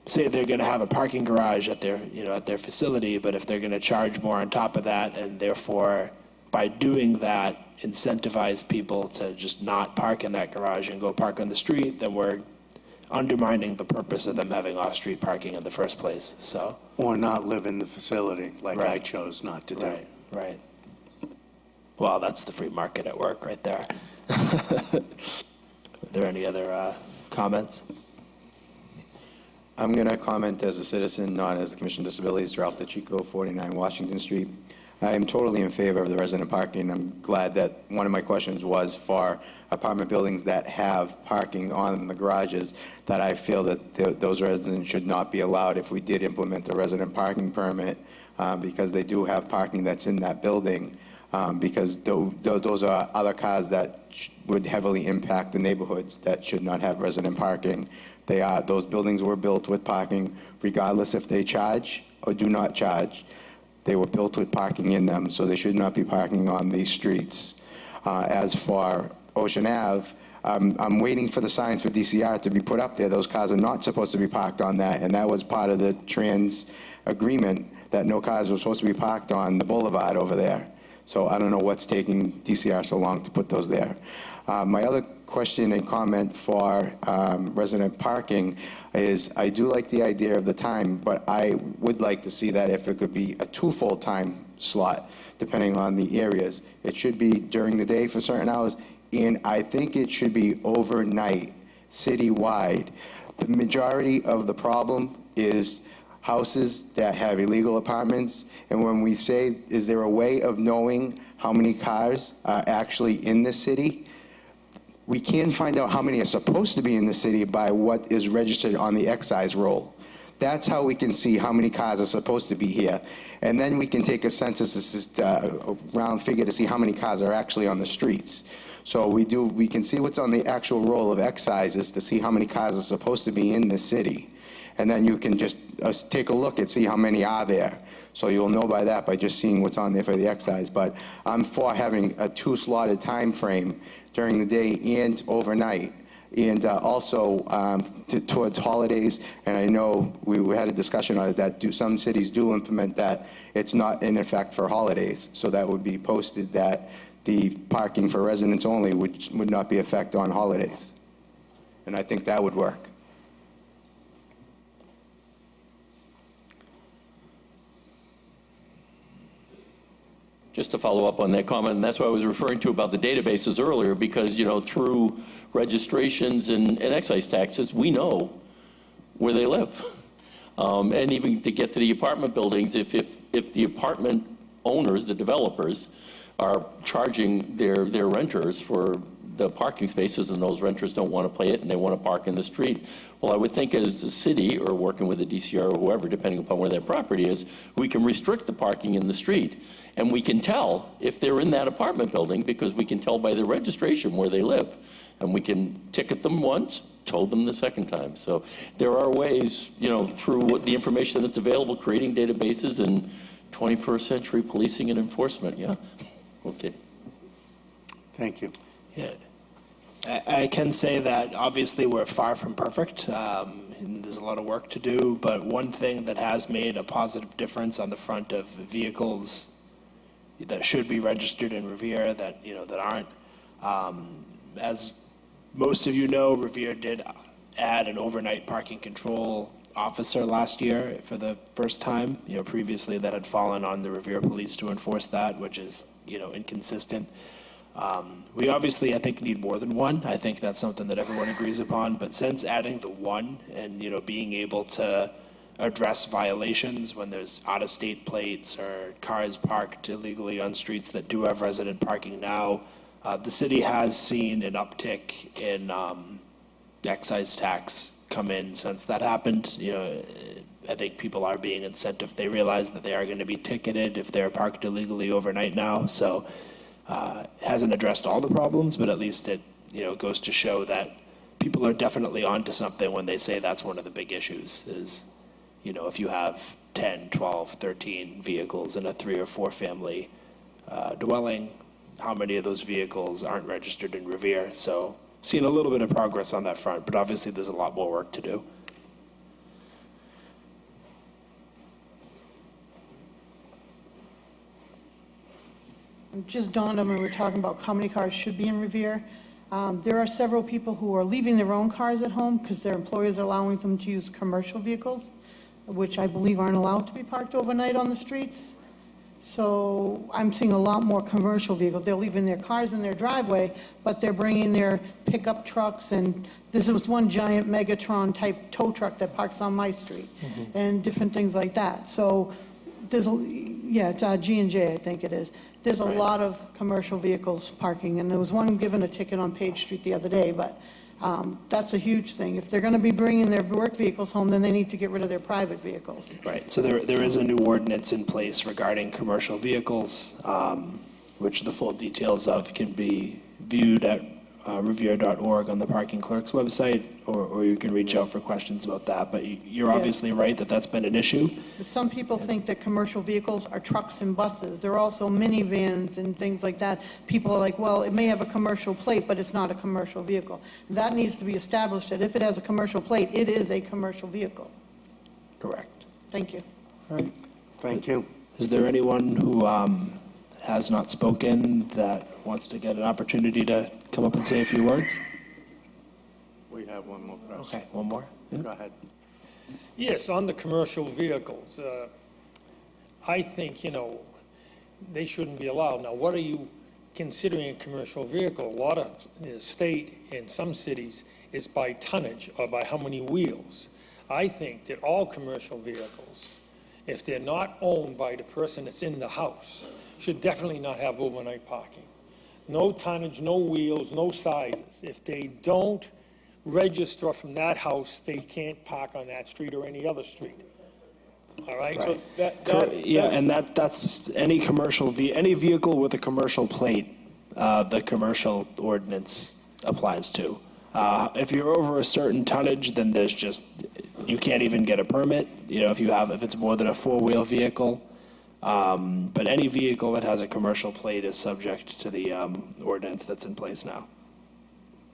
Speaker 2: say they're gonna have a parking garage at their, at their facility, but if they're gonna charge more on top of that, and therefore, by doing that, incentivize people to just not park in that garage and go park on the street, then we're undermining the purpose of them having off-street parking in the first place, so.
Speaker 6: Or not live in the facility, like I
Speaker 2: Right.
Speaker 6: chose not to do.
Speaker 2: Right. Well, that's the free market at work right there. Are there any other comments?
Speaker 12: I'm going to comment as a citizen, not as the Commission on Disabilities, Ralph DeChico, 49 Washington Street. I am totally in favor of the resident parking. I'm glad that one of my questions was for apartment buildings that have parking on the garages, that I feel that those residents should not be allowed if we did implement a resident parking permit, because they do have parking that's in that building, because those are other cars that would heavily impact the neighborhoods that should not have resident parking. Those buildings were built with parking, regardless if they charge or do not charge. They were built with parking in them, so they should not be parking on these streets. As for Ocean Ave, I'm waiting for the signs for DCR to be put up there. Those cars are not supposed to be parked on that, and that was part of the trans agreement, that no cars were supposed to be parked on the boulevard over there. So I don't know what's taking DCR so long to put those there. My other question and comment for resident parking is, I do like the idea of the time, but I would like to see that if it could be a 2 full-time slot, depending on the areas. It should be during the day for certain hours, and I think it should be overnight, citywide. The majority of the problem is houses that have illegal apartments, and when we say, is there a way of knowing how many cars are actually in the city? We can find out how many are supposed to be in the city by what is registered on the excise roll. That's how we can see how many cars are supposed to be here. And then we can take a census, a round figure, to see how many cars are actually on the streets. So we can see what's on the actual roll of excises to see how many cars are supposed to be in the city. And then you can just take a look and see how many are there. So you'll know by that, by just seeing what's on there for the excise. But I'm for having a 2-slotted time frame during the day and overnight. And also towards holidays, and I know we had a discussion on it, that some cities do implement that. It's not in effect for holidays. So that would be posted that the parking for residents only would not be effect on holidays. And I think that would work.
Speaker 1: Just to follow up on that comment, and that's what I was referring to about the databases earlier, because, through registrations and excise taxes, we know where they live. And even to get to the apartment buildings, if the apartment owners, the developers, are charging their renters for the parking spaces, and those renters don't want to pay it and they want to park in the street, well, I would think as a city, or working with the DCR or whoever, depending upon where their property is, we can restrict the parking in the street. And we can tell if they're in that apartment building, because we can tell by their registration where they live. And we can ticket them once, tow them the second time. So there are ways, through the information that's available, creating databases and 21st century policing and enforcement, yeah? Okay.
Speaker 6: Thank you.
Speaker 2: Yeah. I can say that obviously we're far from perfect. And there's a lot of work to do, but one thing that has made a positive difference on the front of vehicles that should be registered in Revere that aren't, as most of you know, Revere did add an overnight parking control officer last year for the first time. Previously that had fallen on the Revere Police to enforce that, which is, inconsistent. We obviously, I think, need more than one. I think that's something that everyone agrees upon. But since adding the one and, being able to address violations when there's out-of-state plates or cars parked illegally on streets that do have resident parking now, the city has seen an uptick in excise tax come in since that happened. I think people are being incentivized. They realize that they are going to be ticketed if they're parked illegally overnight now. So hasn't addressed all the problems, but at least it goes to show that people are definitely onto something when they say that's one of the big issues is, if you have 10, 12, 13 vehicles in a 3 or 4 family dwelling, how many of those vehicles aren't registered in Revere? So seeing a little bit of progress on that front, but obviously there's a lot more work to do.
Speaker 7: It just dawned on me, we were talking about how many cars should be in Revere. There are several people who are leaving their own cars at home because their employers are allowing them to use commercial vehicles, which I believe aren't allowed to be parked overnight on the streets. So I'm seeing a lot more commercial vehicles. They're leaving their cars in their driveway, but they're bringing their pickup trucks, and this was one giant Megatron-type tow truck that parks on my street, and different things like that. So there's, it's G&J, I think it is. There's a lot of commercial vehicles parking, and there was one given a ticket on Page Street the other day, but that's a huge thing. If they're going to be bringing their work vehicles home, then they need to get rid of their private vehicles.
Speaker 2: Right, so there is a new ordinance in place regarding commercial vehicles, which the full details of can be viewed at revere.org on the parking clerk's website, or you can reach out for questions about that. But you're obviously right that that's been an issue.
Speaker 7: Some people think that commercial vehicles are trucks and buses. There are also minivans and things like that. People are like, well, it may have a commercial plate, but it's not a commercial vehicle. That needs to be established, that if it has a commercial plate, it is a commercial vehicle.
Speaker 2: Correct.
Speaker 7: Thank you.
Speaker 2: All right.
Speaker 6: Thank you.
Speaker 2: Is there anyone who has not spoken that wants to get an opportunity to come up and say a few words?
Speaker 6: We have one more person.
Speaker 2: Okay, one more. Yeah.
Speaker 6: Go ahead.
Speaker 5: Yes, on the commercial vehicles, I think, they shouldn't be allowed. Now, what are you considering a commercial vehicle? A lot of the state in some cities is by tonnage or by how many wheels. I think that all commercial vehicles, if they're not owned by the person that's in the house, should definitely not have overnight parking. No tonnage, no wheels, no sizes. If they don't register from that house, they can't park on that street or any other street. All right?
Speaker 2: Right.
Speaker 3: That's-
Speaker 2: And that's any any vehicle with a commercial plate, the commercial ordinance applies to. If you're over a certain tonnage, then you can't even get a permit, if it's more than a 4-wheel vehicle. But any vehicle that has a commercial plate is subject to the ordinance that's in place now.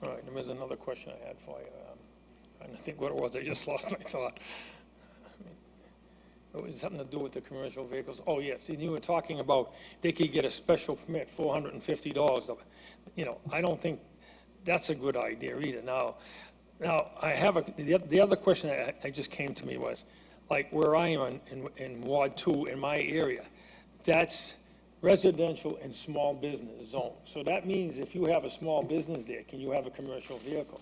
Speaker 5: All right, there was another question I had for you. I think what it was, I just lost my thought. It was something to do with the commercial vehicles. Oh, yes, and you were talking about they could get a special permit, $450. I don't think that's a good idea either. Now I have the other question that just came to me was, like where I am in Ward 2 in my area, that's residential and small business zone. So that means if you have a small business there, can you have a commercial vehicle?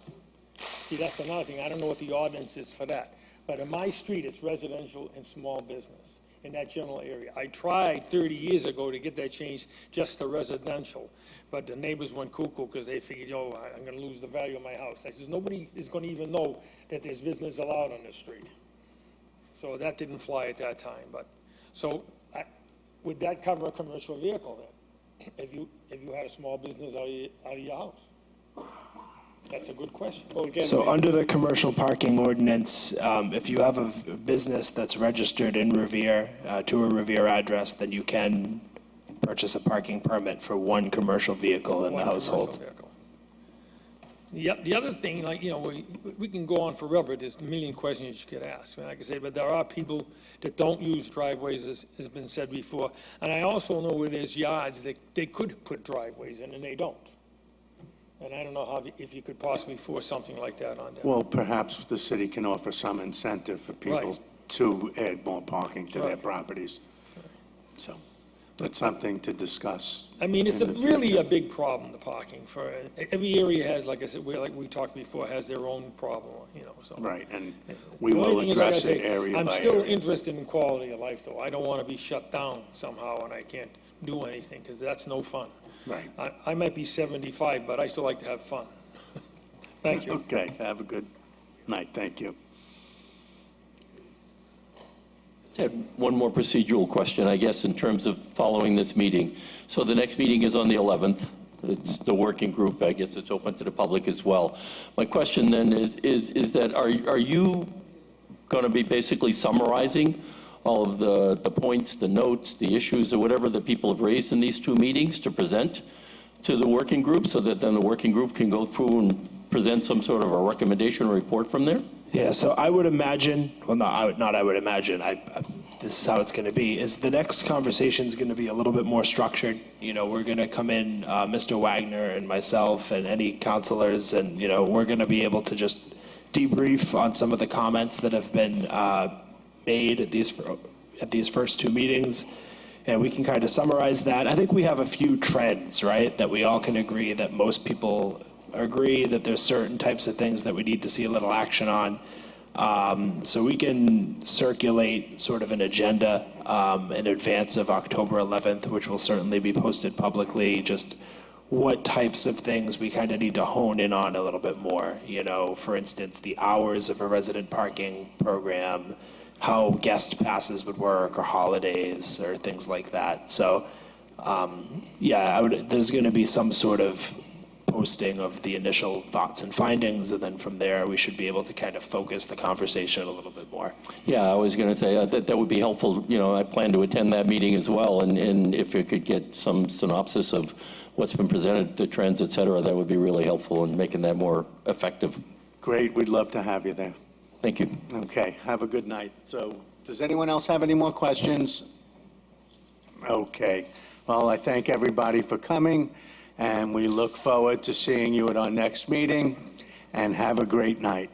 Speaker 5: See, that's another thing. I don't know what the ordinance is for that. But in my street, it's residential and small business in that general area. I tried 30 years ago to get that changed just to residential, but the neighbors went cuckoo because they figured, I'm going to lose the value of my house. I says, nobody is going to even know that there's business allowed on this street. So that didn't fly at that time, but, would that cover a commercial vehicle then? If you had a small business out of your house? That's a good question.
Speaker 3: Well, again,
Speaker 2: So under the commercial parking ordinance, if you have a business that's registered in Revere, to a Revere address, then you can purchase a parking permit for one commercial vehicle in the
Speaker 5: One
Speaker 2: household.
Speaker 5: commercial vehicle. The other thing, we can go on forever, there's a million questions you could ask, like I say, but there are people that don't use driveways, as has been said before. And I also know where there's yards that they could put driveways in and they don't. And I don't know if you could possibly force something like that on them.
Speaker 6: Well, perhaps the city can offer some incentive for people
Speaker 5: Right.
Speaker 6: to add more parking to their
Speaker 5: Right.
Speaker 6: properties. So that's something to discuss.
Speaker 5: I mean, it's
Speaker 6: in the
Speaker 5: really
Speaker 6: future.
Speaker 5: a big problem, the parking. For every area has, like I said, like we talked before, has their own problem, so.
Speaker 6: Right, and we
Speaker 5: The only
Speaker 6: will
Speaker 5: thing is, like I
Speaker 6: address it
Speaker 5: say,
Speaker 6: area
Speaker 5: I'm
Speaker 6: by
Speaker 5: still
Speaker 6: area.
Speaker 5: interested in quality of life, though. I don't want to be shut down somehow and I can't do anything, because that's no fun.
Speaker 6: Right.
Speaker 5: I might be 75, but I still like to have fun. Thank you.
Speaker 6: Okay, have a good night, thank you.
Speaker 1: I had one more procedural question, I guess, in terms of following this meeting. So the next meeting is on the 11th. It's the working group. I guess it's open to the public as well. My question then is that are you going to be basically summarizing all of the points, the notes, the issues, or whatever that people have raised in these two meetings to present to the working group so that then the working group can go through and present some sort of a recommendation or report from there?
Speaker 2: Yeah, so I would imagine, well, not I would imagine, this is how it's going to be, is the next conversation is going to be a little bit more structured. We're going to come in, Mr. Wagner and myself and any counselors, and, we're going to be able to just debrief on some of the comments that have been made at these first two meetings, and we can kind of summarize that. I think we have a few trends, right, that we all can agree that most people agree that there's certain types of things that we need to see a little action on. So we can circulate sort of an agenda in advance of October 11th, which will certainly be posted publicly, just what types of things we kind of need to hone in on a little bit more. For instance, the hours of a resident parking program, how guest passes would work, or holidays, or things like that. So, there's going to be some sort of posting of the initial thoughts and findings, and then from there, we should be able to kind of focus the conversation a little bit more.
Speaker 1: Yeah, I was going to say that would be helpful. I plan to attend that meeting as well, and if you could get some synopsis of what's been presented, the trends, et cetera, that would be really helpful in making that more effective.
Speaker 6: Great, we'd love to have you there.
Speaker 1: Thank you.
Speaker 6: Okay, have a good night. So, does anyone else have any more questions? Okay, well, I thank everybody for coming, and we look forward to seeing you at our next meeting, and have a great night.